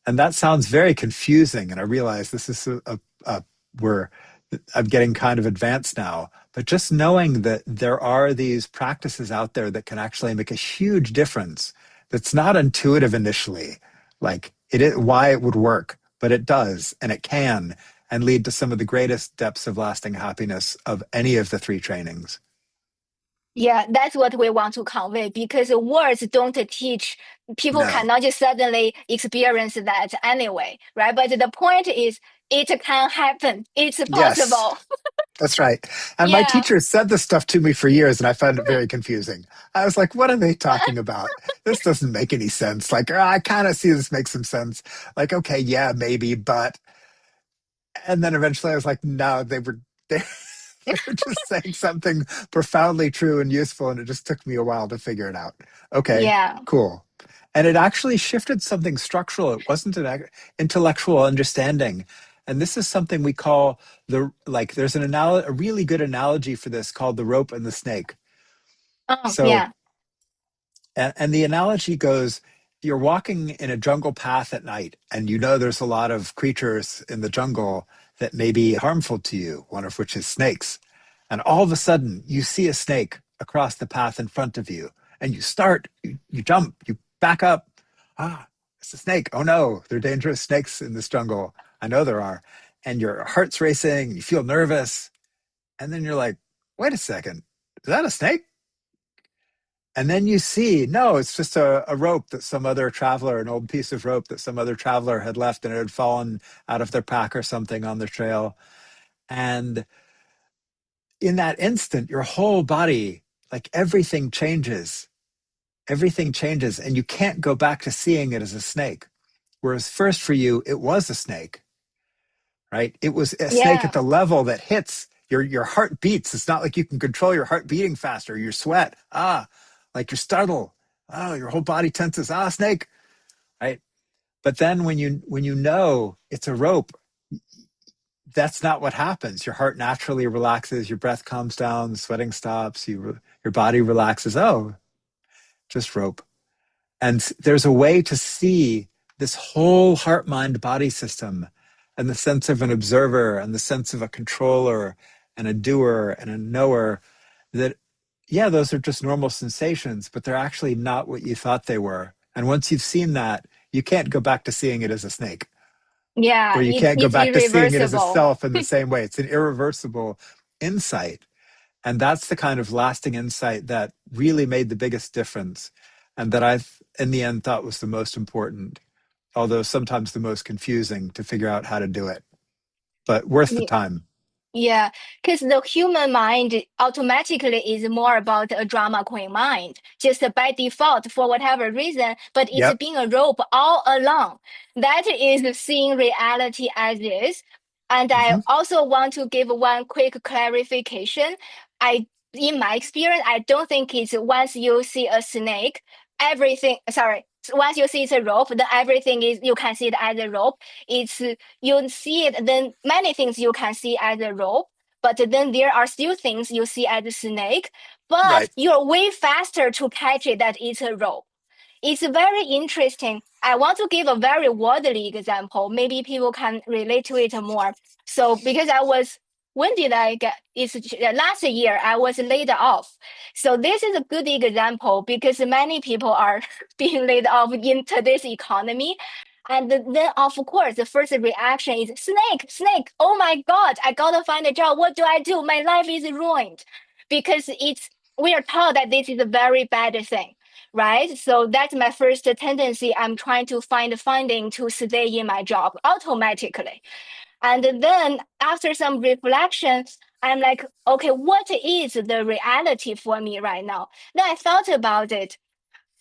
and that sounds very confusing. And I realize this is where I'm getting kind of advanced now. But just knowing that there are these practices out there that can actually make a huge difference, that's not intuitive initially, like it is why it would work, but it does, and it can, and lead to some of the greatest depths of lasting happiness of any of the three trainings. Yeah, that's what we want to convey because words don't teach. People No. cannot just suddenly experience that anyway, right? But the point is, it can happen. It's Yes. possible. That's right. And my Yeah, teacher said this stuff to me for years, and I found it very confusing. I was like, what are they talking about? This doesn't make any sense. Like, I kind of see this makes some sense. Like, okay, yeah, maybe, but. And then eventually I was like, no, they, they were just saying something profoundly true and useful, and it just took me a while to figure it out. Okay, yeah. cool. And it actually shifted something structural. It wasn't an intellectual understanding. And this is something we call there's a really good analogy for this called the rope and the snake. Oh, So, yeah. and the analogy goes, you're walking in a jungle path at night, and you know there's a lot of creatures in the jungle that may be harmful to you, one of which is snakes. And all of a sudden, you see a snake across the path in front of you, and you jump, you back up. Ah, it's a snake. Oh no, there are dangerous snakes in this jungle. I know there are. And your heart's racing, you feel nervous. And then you're like, wait a second, is that a snake? And then you see, no, it's just a rope that some other traveler, an old piece of rope that some other traveler had left, and it had fallen out of their pack or something on the trail. And in that instant, your whole body, like everything changes, and you can't go back to seeing it as a snake. Whereas first for you, it was a snake, right? It was a snake at Yeah. the level that hits your heart beats. It's not like you can control your heart beating faster, your sweat, like your startle. Oh, your whole body tenses. Ah, snake, right? But then when you know it's a rope, that's not what happens. Your heart naturally relaxes, your breath calms down, the sweating stops, your body relaxes. Oh, just rope. And there's a way to see this whole heart mind body system and the sense of an observer and the sense of a controller and a doer and a knower, that, yeah, those are just normal sensations, but they're actually not what you thought they were. And once you've seen that, you can't go back to seeing it as a snake, Yeah, or you can't go it's back to seeing it as a irreversible. self in the same way. It's an irreversible insight. And that's the kind of lasting insight that really made the biggest difference, and that I've, in the end, thought was the most important, although sometimes the most confusing to figure out how to do it, but worth the time. Yeah, because the human mind automatically is more about a drama queen mind, just by default for whatever reason, but it's Yep. being a rope all along. That is seeing reality as is. And I Hmm. also want to give one quick clarification. In my experience, I don't think it's once you see a snake, everything, sorry, once you see it's a rope, then everything is, you can see it as a rope. It's you see it, then many things you can see as a rope, but then there are still things you see as a snake, but Right. you're way faster to catch it that it's a rope. It's very interesting. I want to give a very worldly example. Maybe people can relate to it more. So because when did I get, it's last year I was laid off. So this is a good example because many people are being laid off in today's economy. And then, of course, the first reaction is snake, snake. Oh my God, I gotta find a job. What do I do? My life is ruined because we are taught that this is a very bad thing, right? So that's my first tendency. I'm trying to find funding to stay in my job automatically. And then after some reflection, I'm like, okay, what is the reality for me right now? Then I thought about it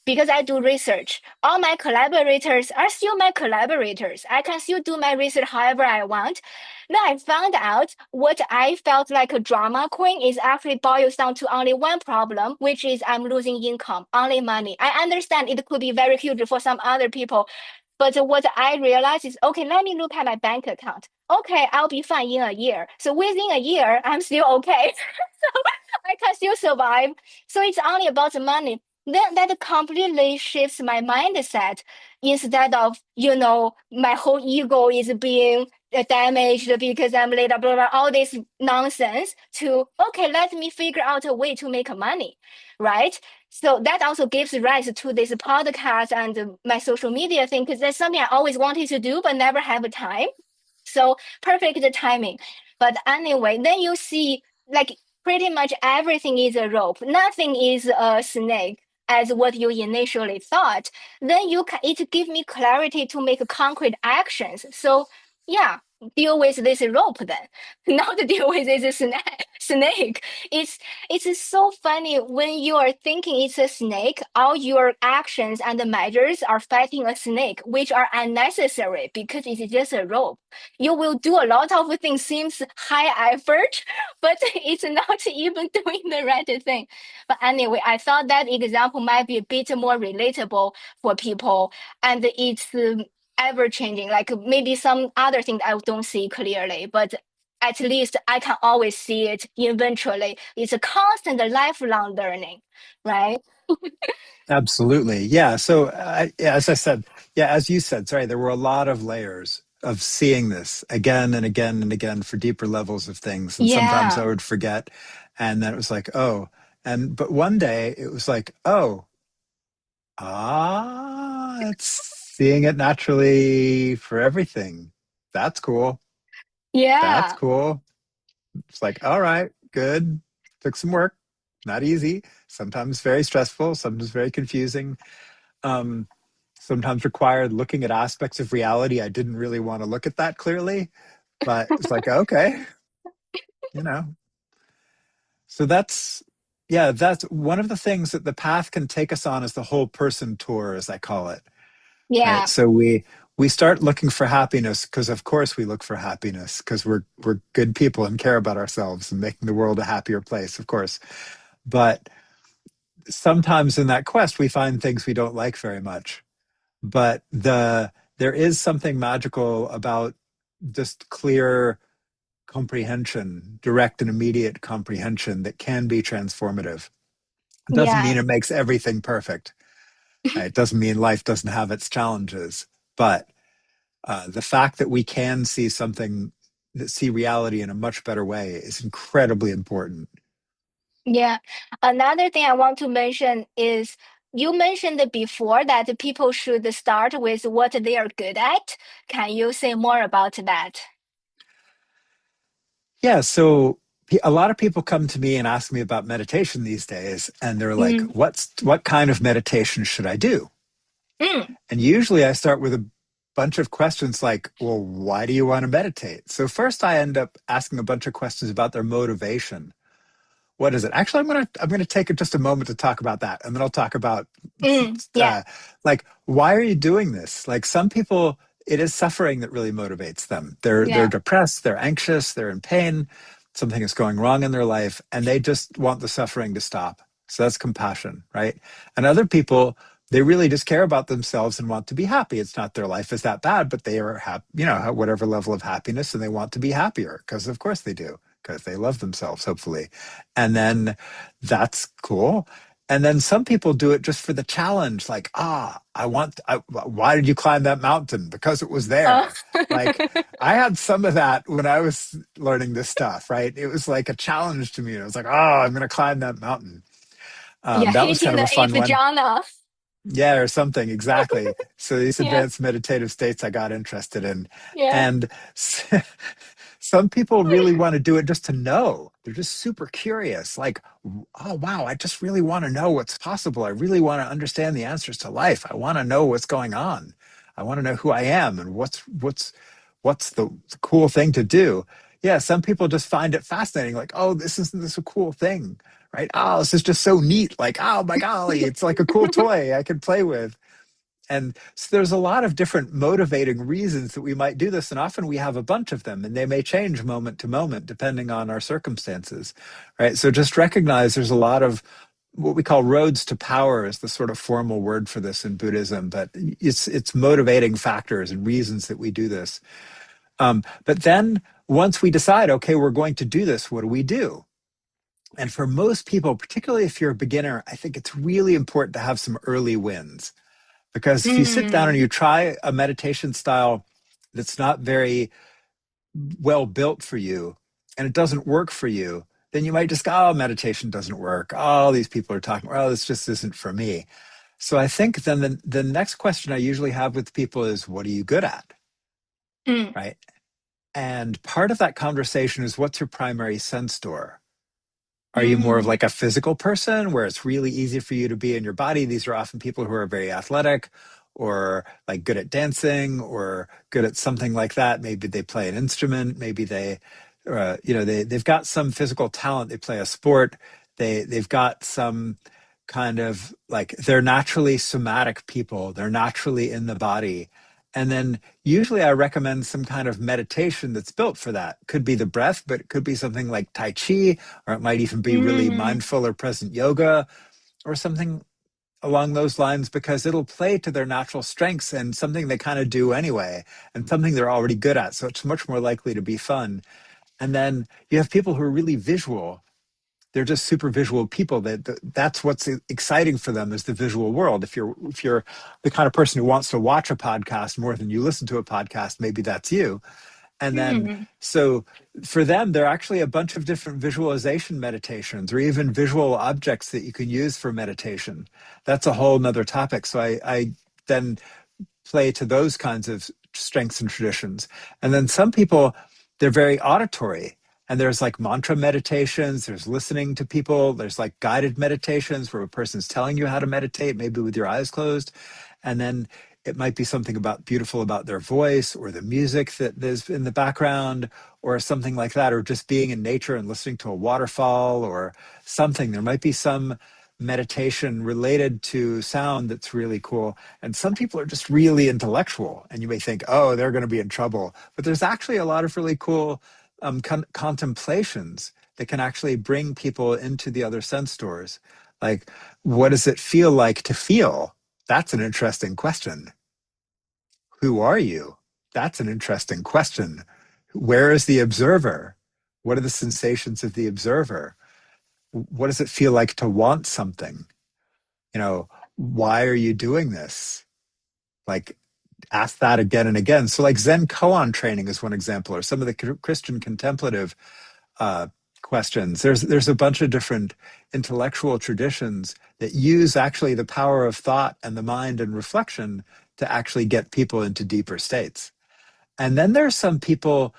because I do research. All my collaborators are still my collaborators. I can still do my research however I want. Then I found out what I felt like a drama queen is actually boils down to only one problem, which is I'm losing income, only money. I understand it could be very huge for some other people, but what I realized is, okay, let me look at my bank account. Okay, I'll be fine in a year. So within a year, I'm still okay. So I can still survive. So it's only about the money. Then that completely shifts my mindset. Instead of, my whole ego is being damaged because I'm late, blah, blah, blah, all this nonsense to, okay, let me figure out a way to make money, right? So that also gives rise to this podcast and my social media thing, because that's something I always wanted to do, but never have time. So perfect timing. But anyway, then you see like pretty much everything is a rope. Nothing is a snake as what you initially thought. Then it give me clarity to make concrete actions. So yeah, deal with this rope then, not deal with this snake. It's so funny when you are thinking it's a snake, all your actions and the measures are fighting a snake, which are unnecessary because it's just a rope. You will do a lot of things, seems high effort, but it's not even doing the right thing. But anyway, I thought that example might be a bit more relatable for people, and it's ever changing. Like maybe some other things I don't see clearly, but at least I can always see it eventually. It's a constant lifelong learning, right? Absolutely. Yeah. So, yeah, as I said, yeah, as you said, sorry, there were a lot of layers of seeing this again and again and again for deeper levels of things. And sometimes I Yeah, would forget. And then it was like, oh, but one day it was like, oh, it's seeing it naturally for everything. That's cool. That's yeah, cool. It's like, all right, good. Took some work. Not easy. Sometimes very stressful. Sometimes very confusing. Um, Sometimes required looking at aspects of reality I didn't really want to look at that clearly, but it's like, okay, you know. So yeah, that's one of the things that the path can take us on, is the whole person tour, as I call it. Right. yeah, So we start looking for happiness because of course we look for happiness because we're good people and care about ourselves and making the world a happier place, of course. But sometimes in that quest we find things we don't like very much. But there is something magical about just clear comprehension, direct and immediate comprehension that can be transformative. It doesn't mean yeah. it makes everything perfect. Right? It doesn't mean life doesn't have its challenges, but the fact that we can see something, that see reality in a much better way, is incredibly important. Yeah. Another thing I want to mention is You mentioned before that people should start with what they are good at. Can you say more about that? Yeah, so a lot of people come to me and ask me about meditation these days, and they're like, Mm, what kind of meditation should I do? mm, And usually I start with a bunch of questions like, well, why do you want to meditate? So first I end up asking a bunch of questions about their motivation. What is it? Actually, I'm gonna take just a moment to talk about that, and then I'll talk about yeah, uh, like why are you doing this? Like some people, it is suffering that really motivates them. They're yeah. depressed, they're anxious, they're in pain, something is going wrong in their life, and they just want the suffering to stop. So that's compassion, right? And other people, they really just care about themselves and want to be happy. It's not their life is that bad, but they are happy, have whatever level of happiness, and they want to be happier because of course they do, because they love themselves, hopefully. And then that's cool. And then some people do it just for the challenge, like, why did you climb that mountain? Because it was Uh, there. Like, I had some of that when I was learning this stuff, right? It was like a challenge to me. It was like, I'm going to climb that mountain. yeah, That was kind hitting of the a fun eighth one. jhana. Yeah, or something, exactly. So these Yeah, advanced meditative states I got interested in. yeah. And some people really want to do it just to know. They're just super curious. Like, oh, wow, I just really want to know what's possible. I really want to understand the answers to life. I want to know what's going on. I want to know who I am and what's the cool thing to do. Yeah, some people just find it fascinating. Like, oh, this a cool thing, right? Oh, this is just so neat. Like, oh my golly, it's like a cool toy I can play with. And so there's a lot of different motivating reasons that we might do this. And often we have a bunch of them, and they may change moment to moment depending on our circumstances, right? So just recognize there's a lot of what we call roads to power is the sort of formal word for this in Buddhism, but it's motivating factors and reasons that we do this. But then once we decide, okay, we're going to do this, what do we do? And for most people, particularly if you're a beginner, I think it's really important to have some early wins. Because if you sit down and Mm, you try a meditation style that's not very well built for you and it doesn't work for you, then you might just go, oh, meditation doesn't work. Oh, these people are talking, oh, this just isn't for me. So I think then the next question I usually have with people is, what are you good at? mm, Right. And part of that conversation is, what's your primary sense door? Are you more of mm, like a physical person where it's really easy for you to be in your body? These are often people who are very athletic or like good at dancing or good at something like that. Maybe they play an instrument. Maybe they've got some physical talent. They play a sport. They've got some kind of like they're naturally somatic people. They're naturally in the body. And then usually I recommend some kind of meditation that's built for that. Could be the breath, but it could be something like Tai Chi, or it might even be really mm, mindful or present yoga or something along those lines, because it'll play to their natural strengths and something they kind of do anyway and something they're already good at. So it's much more likely to be fun. And then you have people who are really visual. They're just super visual people. That's what's exciting for them is the visual world. If you're the kind of person who wants to watch a podcast more than you listen to a podcast, maybe that's you. And then, mm, so for them, there are actually a bunch of different visualization meditations or even visual objects that you can use for meditation. That's a whole nother topic. So I then play to those kinds of strengths and traditions. And then some people, they're very auditory. And there's like mantra meditations, there's listening to people, there's like guided meditations where a person's telling you how to meditate, maybe with your eyes closed. And then it might be something about beautiful about their voice or the music that is in the background or something like that, or just being in nature and listening to a waterfall or something. There might be some meditation related to sound that's really cool. And some people are just really intellectual, and you may think, oh, they're going to be in trouble. But there's actually a lot of really cool contemplations that can actually bring people into the other sense doors. Like, what does it feel like to feel? That's an interesting question. Who are you? That's an interesting question. Where is the observer? What are the sensations of the observer? What does it feel like to want something? Why are you doing this? Like, ask that again and again. So, like Zen koan training is one example, or some of the Christian contemplative uh, questions. There's a bunch of different intellectual traditions that use actually the power of thought and the mind and reflection to actually get people into deeper states. And then there's some people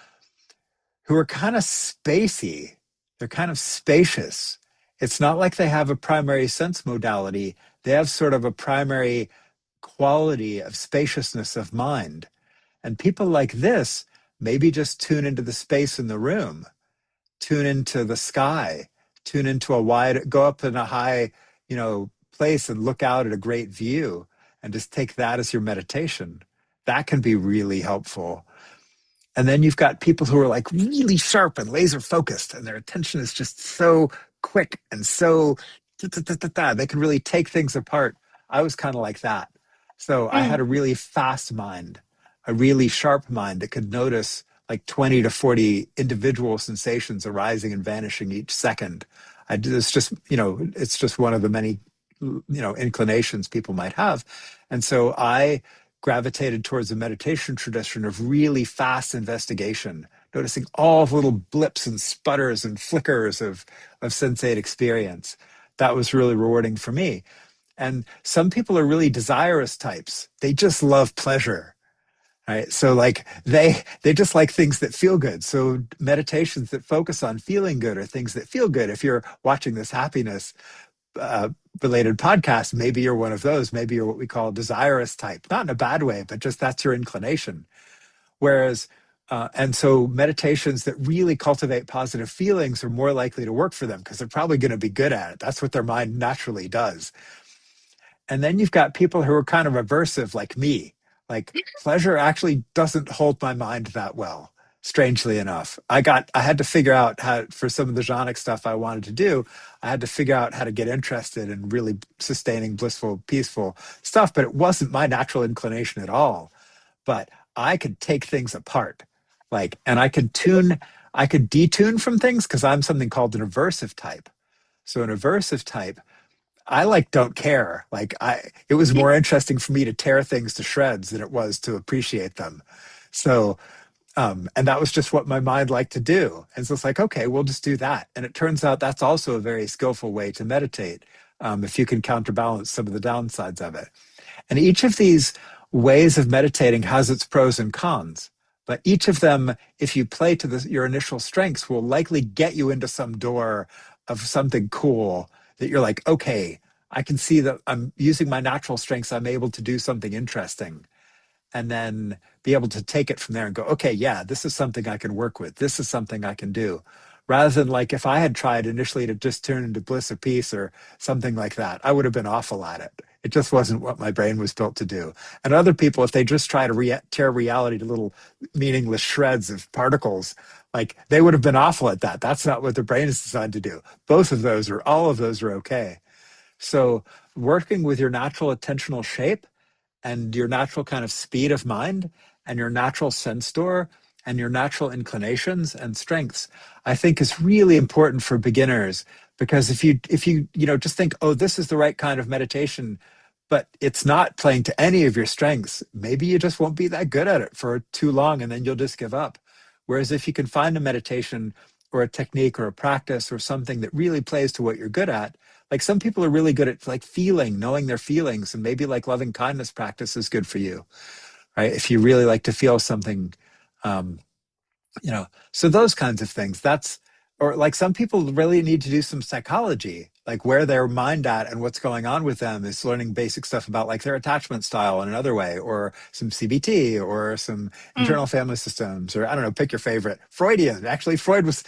who are kind of spacey. They're kind of spacious. It's not like they have a primary sense modality. They have sort of a primary quality of spaciousness of mind. And people like this maybe just tune into the space in the room, tune into the sky, tune into a wide, go up in a high, place and look out at a great view and just take that as your meditation. That can be really helpful. And then you've got people who are like really sharp and laser focused, and their attention is just so quick and so they can really take things apart. I was kind of like that. So I had Mm. a really fast mind, a really sharp mind that could notice like 20 to 40 individual sensations arising and vanishing each second. It's just, it's just one of the many, inclinations people might have. And so I gravitated towards a meditation tradition of really fast investigation, noticing all the little blips and sputters and flickers of sensate experience. That was really rewarding for me. And some people are really desirous types. They just love pleasure. Right. So like they just like things that feel good. So meditations that focus on feeling good are things that feel good. If you're watching this happiness uh, related podcast, maybe you're one of those. Maybe you're what we call a desirous type, not in a bad way, but just that's your inclination. Whereas, and so meditations that really cultivate positive feelings are more likely to work for them because they're probably going to be good at it. That's what their mind naturally does. And then you've got people who are kind of aversive, like me. Like pleasure actually doesn't hold my mind that well. Strangely enough, I had to figure out how, for some of the jhanic stuff I wanted to do, I had to figure out how to get interested in really sustaining, blissful, peaceful stuff. But it wasn't my natural inclination at all. But I could take things apart, like, and I could detune from things because I'm something called an aversive type. So an aversive type, I like don't care. It was more interesting for me to tear things to shreds than it was to appreciate them. So, and that was just what my mind liked to do. And so it's like, okay, we'll just do that. And it turns out that's also a very skillful way to meditate, if you can counterbalance some of the downsides of it. And each of these ways of meditating has its pros and cons. But each of them, if you play to your initial strengths, will likely get you into some door of something cool that you're like, okay, I can see that I'm using my natural strengths. I'm able to do something interesting. And then be able to take it from there and go, okay, yeah, this is something I can work with. This is something I can do. Rather than like if I had tried initially to just turn into bliss or peace or something like that, I would have been awful at it. It just wasn't what my brain was built to do. And other people, if they just try to tear reality to little meaningless shreds of particles, like they would have been awful at that. That's not what the brain is designed to do. Both of those or all of those are okay. So working with your natural attentional shape and your natural kind of speed of mind and your natural sense store and your natural inclinations and strengths, I think is really important for beginners. Because if you just think, oh, this is the right kind of meditation, but it's not playing to any of your strengths, maybe you just won't be that good at it for too long and then you'll just give up. Whereas if you can find a meditation or a technique or a practice or something that really plays to what you're good at, like some people are really good at like feeling, knowing their feelings, and maybe like loving kindness practice is good for you, right? If you really like to feel something, um, so those kinds of things. Or like some people really need to do some psychology, like where their mind at and what's going on with them is learning basic stuff about like their attachment style in another way, or some CBT or some Mm. internal family systems, or I don't know, pick your favorite. Freudian. Actually, Freud was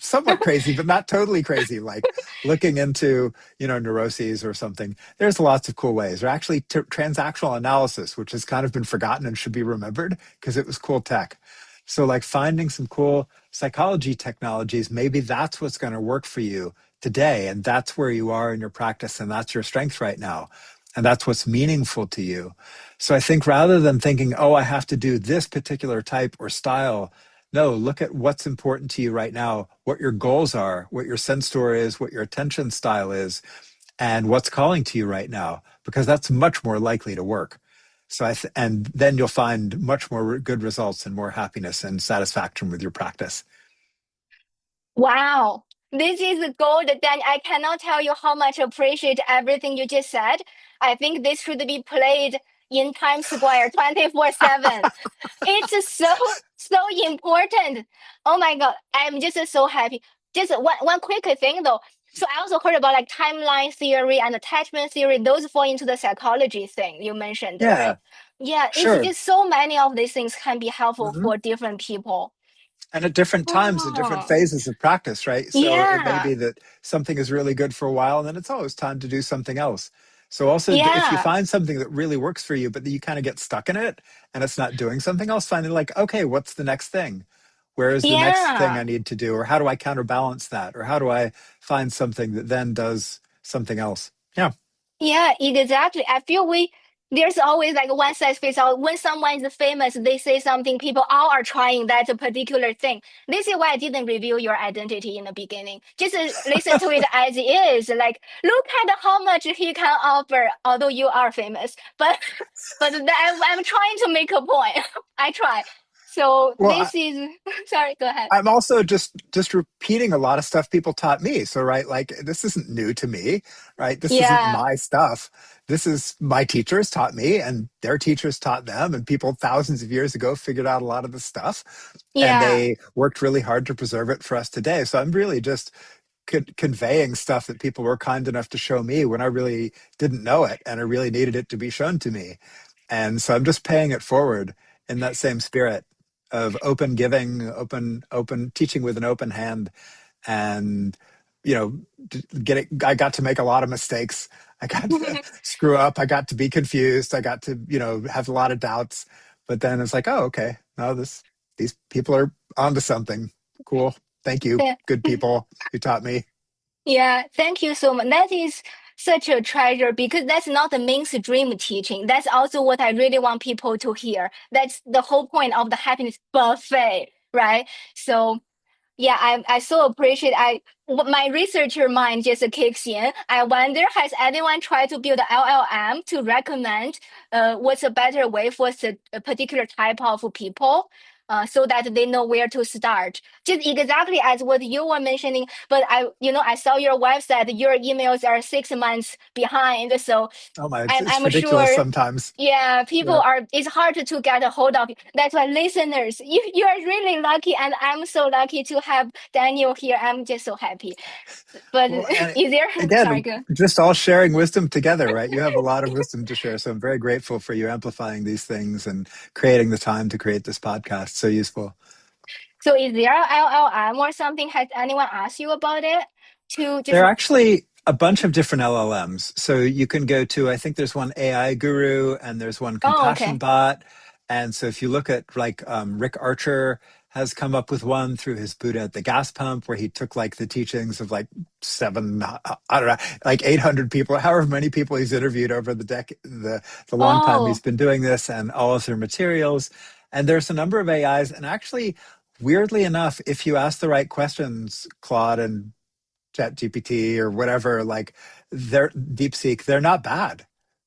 somewhat crazy, but not totally crazy, like looking into, neuroses or something. There's lots of cool ways. Or actually transactional analysis, which has kind of been forgotten and should be remembered because it was cool tech. So like finding some cool psychology technologies, maybe that's what's going to work for you today. And that's where you are in your practice. And that's your strength right now. And that's what's meaningful to you. So I think rather than thinking, oh, I have to do this particular type or style, no, look at what's important to you right now, what your goals are, what your sense store is, what your attention style is, and what's calling to you right now, because that's much more likely to work. So and then you'll find much more good results and more happiness and satisfaction with your practice. Wow. This is gold, Dan. I cannot tell you how much appreciate everything you just said. I think this should be played in Times Square 24/7. It's so important. Oh my God. I'm just so happy. Just one quick thing though. So I also heard about like timeline theory and attachment theory. Those fall into the psychology thing you mentioned, right? Yeah, Yeah, it's sure. just so many of these things can be helpful Mhm. for different people. And at different times and different Oh, phases of practice, right? So it may yeah, be that something is really good for a while, and then it's always time to do something else. So also, if you yeah, find something that really works for you, but then you kind of get stuck in it and it's not doing something else, finally, like, okay, what's the next thing? Where is the next thing yeah. I need to do? Or how do I counterbalance that? Or how do I find something that then does something else? Yeah. Yeah, exactly. I feel there's always like one size fits all. When someone is famous, they say something, people all are trying that particular thing. This is why I didn't reveal your identity in the beginning. Just listen to it as it is. Like, look at how much he can offer, although you are famous. But I'm trying to make a point. I try. So Well, this is sorry, go ahead. I'm also just repeating a lot of stuff people taught me. So right, like this isn't new to me, right? This isn't Yeah, my stuff. This is my teachers taught me and their teachers taught them and people thousands of years ago figured out a lot of the stuff and yeah, they worked really hard to preserve it for us today. So I'm really just conveying stuff that people were kind enough to show me when I really didn't know it and I really needed it to be shown to me. And so I'm just paying it forward in that same spirit of open giving, open teaching with an open hand. And, you know, I got to make a lot of mistakes. I got to screw up. I got to be confused. I got to, have a lot of doubts. But then it's like, oh, okay. No, these people are onto something. Cool. Thank you, yeah. good people who taught me. Yeah, thank you so much. That is such a treasure because that's not the mainstream teaching. That's also what I really want people to hear. That's the whole point of the happiness buffet, right? So yeah, I so appreciate my researcher mind just kicks in. I wonder has anyone tried to build a LLM to recommend what's a better way for a particular type of people so that they know where to start. Just exactly as what you were mentioning, but I saw your website, your emails are 6 months behind. So Oh my, it's I'm ridiculous sure sometimes. yeah, people Yeah. are, it's hard to get a hold of. That's why listeners, you are really lucky, and I'm so lucky to have Daniel here. I'm just so happy. But Well, and is there, sorry, again, go. just all sharing wisdom together, right? You have a lot of wisdom to share. So I'm very grateful for you amplifying these things and creating the time to create this podcast. So useful. So is there a LLM or something? Has anyone asked you about it? To just, There are actually a bunch of different LLMs. So you can go to, I think there's one AI Guru and there's one oh, Compassion okay. Bot. And so if you look at like Rick Archer has come up with one through his Buddha at the gas pump where he took like the teachings of like I don't know, like 800 people, however many people he's interviewed over the long time he's Oh, been doing this and all of their materials. And there's a number of AIs. And actually, weirdly enough, if you ask the right questions, Claude and Chat GPT or whatever, like they're DeepSeek, they're not bad.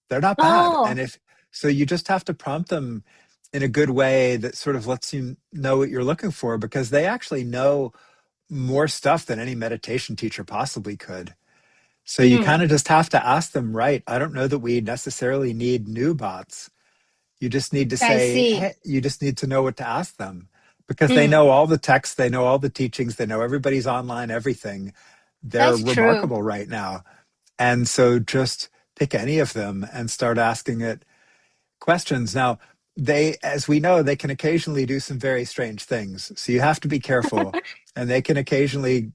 They're not bad. And oh, if so, you just have to prompt them in a good way that sort of lets you know what you're looking for because they actually know more stuff than any meditation teacher possibly could. So you mm, kind of just have to ask them, right? I don't know that we necessarily need new bots. You just need to I say, see. hey, you just need to know what to ask them because they Mm, know all the texts, they know all the teachings, they know everybody's online, everything. They're that's true. remarkable right now. And so just pick any of them and start asking it questions. Now, as we know, they can occasionally do some very strange things. So you have to be careful. And they can occasionally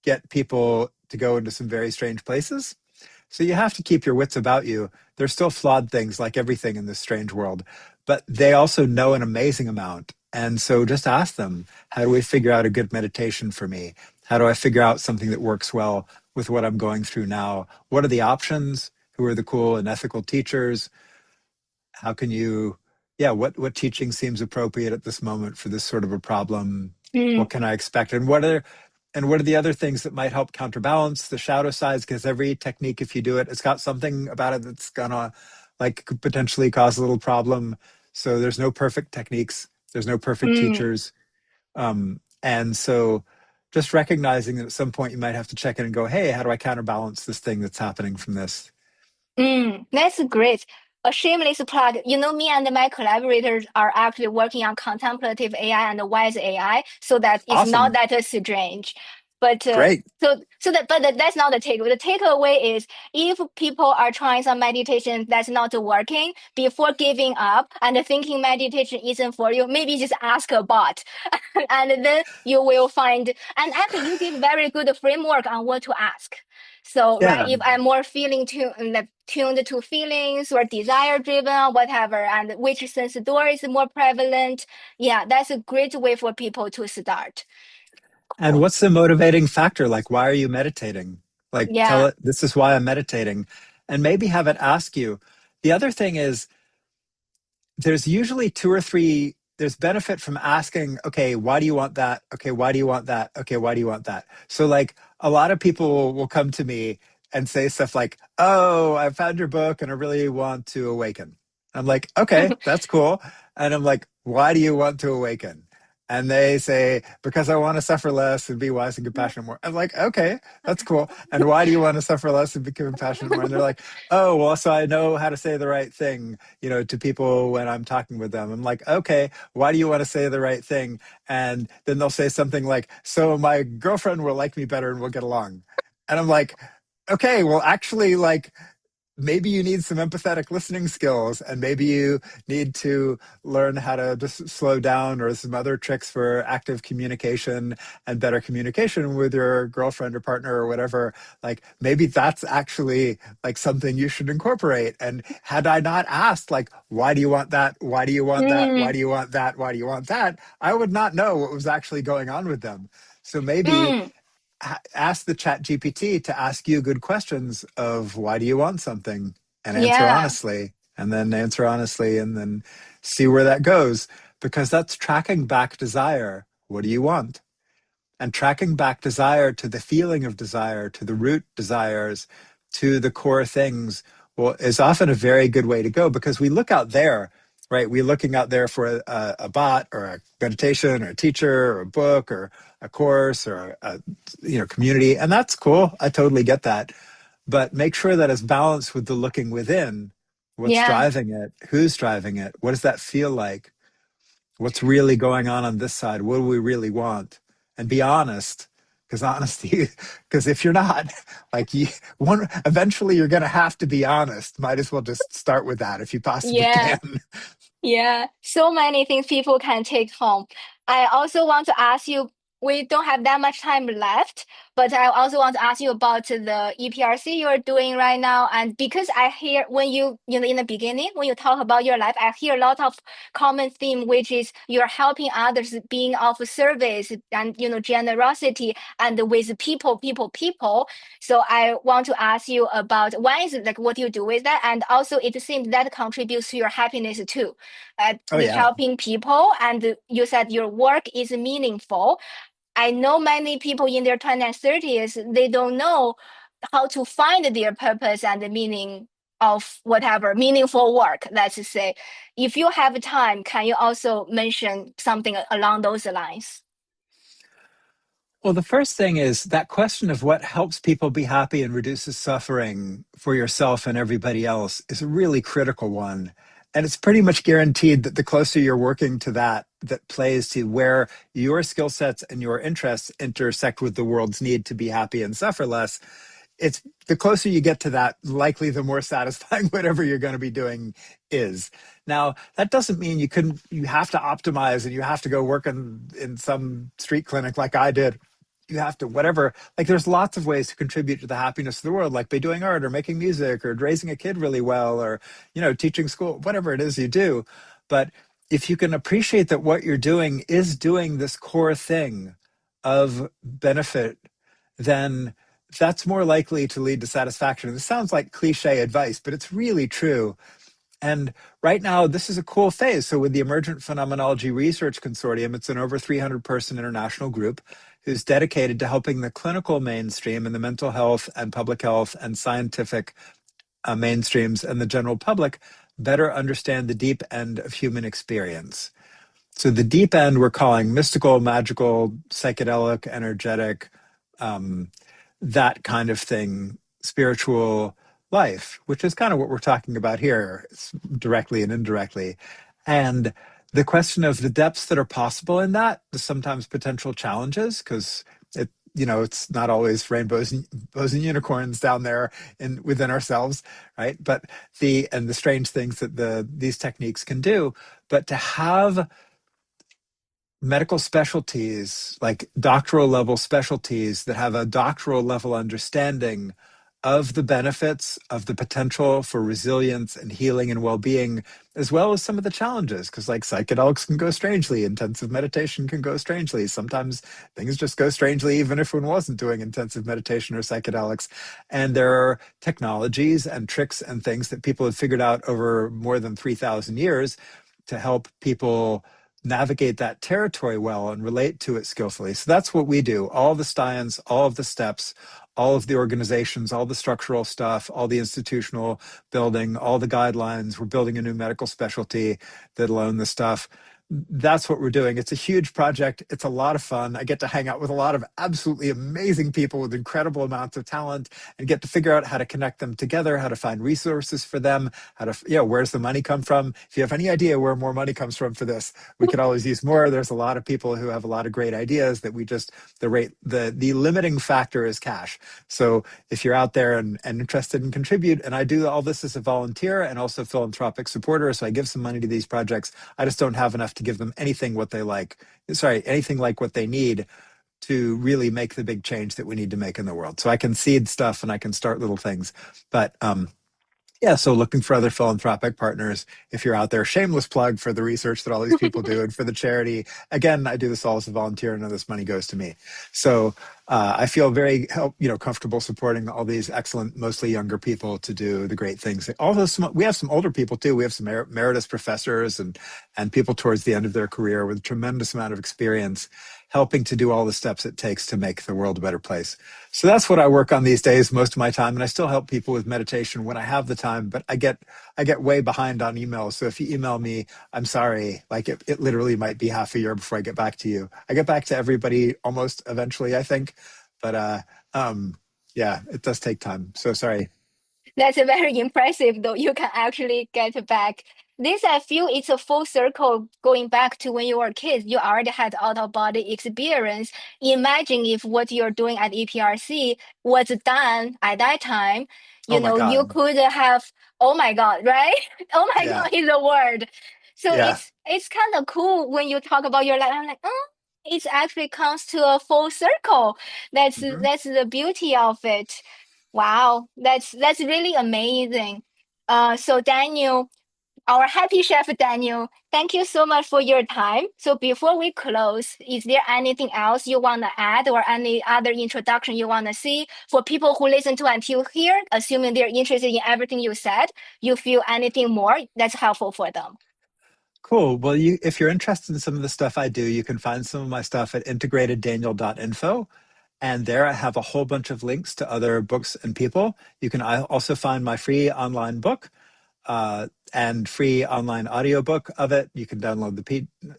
get people to go into some very strange places. So you have to keep your wits about you. There's still flawed things like everything in this strange world, but they also know an amazing amount. And so just ask them, how do we figure out a good meditation for me? How do I figure out something that works well with what I'm going through now? What are the options? Who are the cool and ethical teachers? How can you, yeah, what teaching seems appropriate at this moment for this sort of a problem? Mm, What can I expect? And what are the other things that might help counterbalance the shadow sides? Because every technique, if you do it, it's got something about it that's gonna like could potentially cause a little problem. So there's no perfect techniques. There's no perfect mm, teachers. And so just recognizing that at some point you might have to check in and go, hey, how do I counterbalance this thing that's happening from this? That's great. A shameless plug. You know, me and my collaborators are actually working on contemplative AI and wise AI, so that it's not Awesome. that strange. But Great. that's not the takeaway. The takeaway is if people are trying some meditation that's not working, before giving up and thinking meditation isn't for you, maybe just ask a bot, and then you will find. And actually, you give very good framework on what to ask. So, right, Yeah. if I'm more feeling tuned to feelings or desire driven or whatever, and which sense door is more prevalent, yeah, that's a great way for people to start. And Cool. what's the motivating factor? Like, why are you meditating? Like, tell Yeah. it, this is why I'm meditating. And maybe have it ask you. The other thing is, there's usually two or three, there's benefit from asking, okay, why do you want that? Okay, why do you want that? Okay, why do you want that? So, like, a lot of people will come to me and say stuff like, oh, I found your book and I really want to awaken. I'm like, okay, that's cool. And I'm like, why do you want to awaken? And they say, because I want to suffer less and be wise and compassionate more. I'm like, okay, that's cool. And why do you want to suffer less and be compassionate more? And they're like, oh, well, so I know how to say the right thing, to people when I'm talking with them. I'm like, okay, why do you want to say the right thing? And then they'll say something like, so my girlfriend will like me better and we'll get along. And I'm like, okay, well, actually, like, maybe you need some empathetic listening skills and maybe you need to learn how to just slow down or some other tricks for active communication and better communication with your girlfriend or partner or whatever. Like maybe that's actually like something you should incorporate. And had I not asked, like, why do you want that? Why do you want that? Why Mm, do you want that? Why do you want that? I would not know what was actually going on with them. So maybe mm, ask the chat GPT to ask you good questions of why do you want something and yeah. answer honestly and then see where that goes because that's tracking back desire. What do you want? And tracking back desire to the feeling of desire, to the root desires, to the core things, well, is often a very good way to go because we look out there, right? We're looking out there for a bot or a meditation or a teacher or a book or a course or a community, and that's cool. I totally get that, but make sure that it's balanced with the looking within. What's Yeah. driving it? Who's driving it? What does that feel like? What's really going on this side? What do we really want? And be honest, because honesty, because if you're not, like eventually you're going to have to be honest. Might as well just start with that if you possibly Yeah. can. Yeah, so many things people can take home. I also want to ask you, we don't have that much time left, but I also want to ask you about the EPRC you're doing right now. And because I hear when in the beginning, when you talk about your life, I hear a lot of common theme, which is you're helping others, being of service and, generosity and with people. So I want to ask you about one is like what you do with that. And also it seems that contributes to your happiness too, Oh the yeah. helping people, and you said your work is meaningful. I know many people in their 20s and 30s, they don't know how to find their purpose and the meaning of whatever meaningful work, let's say. If you have time, can you also mention something along those lines? Well, the first thing is that question of what helps people be happy and reduces suffering for yourself and everybody else is a really critical one. And it's pretty much guaranteed that the closer you're working to that, that plays to where your skill sets and your interests intersect with the world's need to be happy and suffer less, it's the closer you get to that, likely the more satisfying whatever you're going to be doing is. Now, that doesn't mean you have to optimize and you have to go work in some street clinic like I did. You have to, whatever, like there's lots of ways to contribute to the happiness of the world, like by doing art or making music or raising a kid really well or, teaching school, whatever it is you do. But if you can appreciate that what you're doing is doing this core thing of benefit, then that's more likely to lead to satisfaction. This sounds like cliche advice, but it's really true. And right now, this is a cool phase. So, with the Emergent Phenomenology Research Consortium, it's an over 300-person international group who's dedicated to helping the clinical mainstream and the mental health and public health and scientific mainstreams and the general public better understand the deep end of human experience. So the deep end we're calling mystical, magical, psychedelic, energetic, um, that kind of thing, spiritual life, which is kind of what we're talking about here, directly and indirectly. And the question of the depths that are possible in that, the sometimes potential challenges, because it's not always rainbows and, bows and unicorns down there in within ourselves, right? But the strange things that these techniques can do, but to have medical specialties, like doctoral level specialties that have a doctoral level understanding of the benefits of the potential for resilience and healing and well-being, as well as some of the challenges, because like psychedelics can go strangely, intensive meditation can go strangely, sometimes things just go strangely even if one wasn't doing intensive meditation or psychedelics. And there are technologies and tricks and things that people have figured out over more than 3,000 years to help people navigate that territory well and relate to it skillfully. So that's what we do. All the science, all of the steps, all of the organizations, all the structural stuff, all the institutional building, all the guidelines. We're building a new medical specialty that'll own the stuff. That's what we're doing. It's a huge project. It's a lot of fun. I get to hang out with a lot of absolutely amazing people with incredible amounts of talent and get to figure out how to connect them together, how to find resources for them, where's the money come from? If you have any idea where more money comes from for this, we could always use more. There's a lot of people who have a lot of great ideas that the limiting factor is cash. So if you're out there and interested in contribute, and I do all this as a volunteer and also philanthropic supporter, so I give some money to these projects. I just don't have enough to give them anything anything like what they need to really make the big change that we need to make in the world. So I can seed stuff and I can start little things, but yeah, so looking for other philanthropic partners. If you're out there, shameless plug for the research that all these people do and for the charity. Again, I do this all as a volunteer, and all this money goes to me. So I feel very comfortable supporting all these excellent, mostly younger people to do the great things. Also, we have some older people too. We have some emeritus professors and people towards the end of their career with a tremendous amount of experience helping to do all the steps it takes to make the world a better place. So that's what I work on these days, most of my time. And I still help people with meditation when I have the time, but I get way behind on emails. So if you email me, I'm sorry, like it literally might be half a year before I get back to you. I get back to everybody almost eventually, I think. But yeah, it does take time. So sorry. That's very impressive, though. You can actually get back. This, I feel, it's a full circle going back to when you were kids. You already had out of body experience. Imagine if what you're doing at EPRC was done at that time. Oh my You God. could have, oh my God, right? Oh my Yeah. God is a word. So Yeah. it's kind of cool when you talk about your life. I'm like, oh, it actually comes to a full circle. Mhm. That's the beauty of it. Wow, that's really amazing. So Daniel, our happy chef Daniel, thank you so much for your time. So before we close, is there anything else you want to add or any other introduction you want to see for people who listen to until here, assuming they're interested in everything you said, you feel anything more that's helpful for them? Cool. Well, if you're interested in some of the stuff I do, you can find some of my stuff at integrateddaniel.info. And there I have a whole bunch of links to other books and people. You can also find my free online book and free online audiobook of it. You can download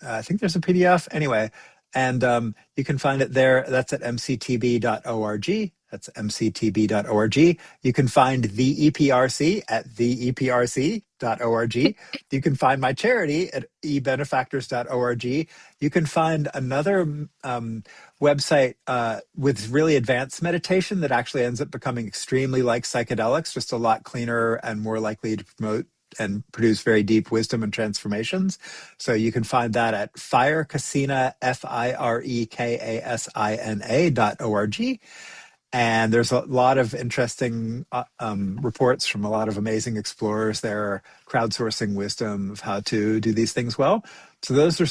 I think there's a PDF anyway. And you can find it there. That's at mctb.org. That's mctb.org. You can find the EPRC at theeprc.org. You can find my charity at ebenefactors.org. You can find another website with really advanced meditation that actually ends up becoming extremely like psychedelics, just a lot cleaner and more likely to promote and produce very deep wisdom and transformations. So you can find that at firekasina, firekasina.org. And there's a lot of interesting reports from a lot of amazing explorers there, crowdsourcing wisdom of how to do these things well. So those are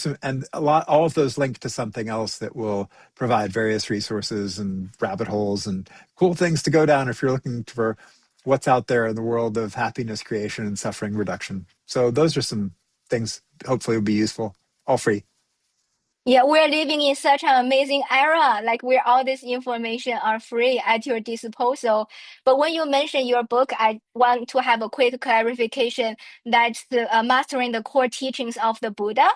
all of those link to something else that will provide various resources and rabbit holes and cool things to go down if you're looking for what's out there in the world of happiness creation and suffering reduction. So those are some things hopefully will be useful, all free. Yeah, we're living in such an amazing era, like where all this information are free at your disposal. But when you mention your book, I want to have a quick clarification. That's Mastering the Core Teachings of the Buddha.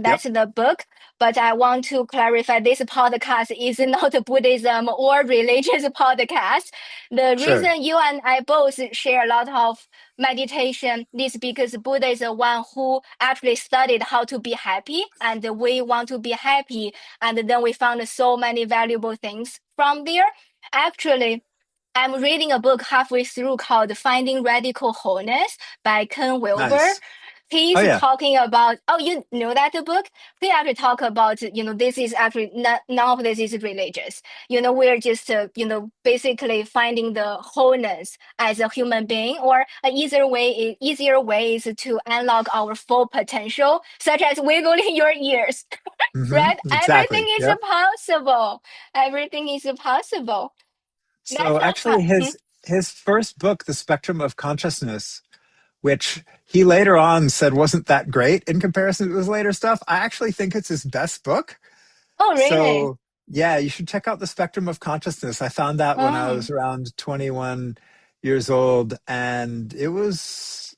Yep. That's the book. But I want to clarify this podcast is not a Buddhism or religious podcast. The Sure. reason you and I both share a lot of meditation is because Buddha is the one who actually studied how to be happy, and we want to be happy. And then we found so many valuable things from there. Actually, I'm reading a book halfway through called Finding Radical Wholeness by Ken Wilber. Nice. Oh He's yeah. talking about, oh, you know that the book? He actually talk about, this is actually not, none of this is religious. We're just, basically finding the wholeness as a human being, or an easier way is to unlock our full potential, such as wiggling your ears, right? Everything Exactly. is Yep. possible. Everything is possible. That's So a actually his first book, The Spectrum of Consciousness, which he later on said wasn't that great in comparison to his later stuff, I actually think it's his best book. Oh, really? So yeah, you should check out The Spectrum of Consciousness. I found that when I Oh, was around 21 years old, and it was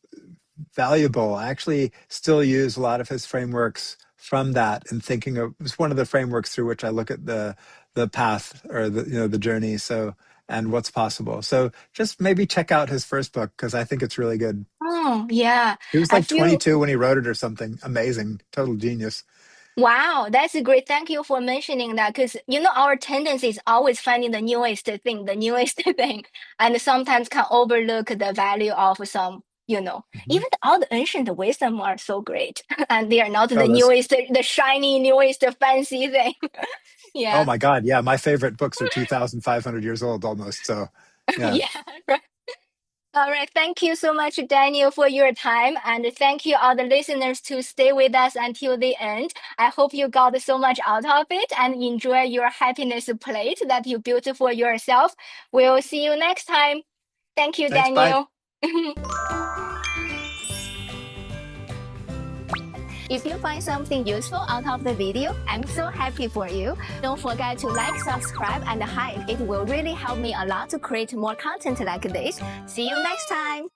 valuable. I actually still use a lot of his frameworks from that and thinking of it's one of the frameworks through which I look at the path or the journey. So and what's possible. So just maybe check out his first book because I think it's really good. oh, yeah. He was I like feel 22 when he wrote it or something. Amazing. Total genius. Wow, that's great. Thank you for mentioning that because our tendency is always finding the newest thing, the newest thing, and sometimes can overlook the value of some, Mhm. even all the ancient wisdom are so great, and they are not the Oh, those. newest, the shiny, newest, fancy thing. Oh Yeah, my God. Yeah. My favorite books are 2,500 years old almost. So yeah. yeah. Right. All right. Thank you so much, Daniel, for your time. And thank you, all the listeners, to stay with us until the end. I hope you got so much out of it and enjoy your happiness plate that you built for yourself. We'll see you next time. Thank you, Thanks. Bye. Daniel. If you find something useful out of the video, I'm so happy for you. Don't forget to like, subscribe, and hype. It will really help me a lot to create more content like this. See you next time.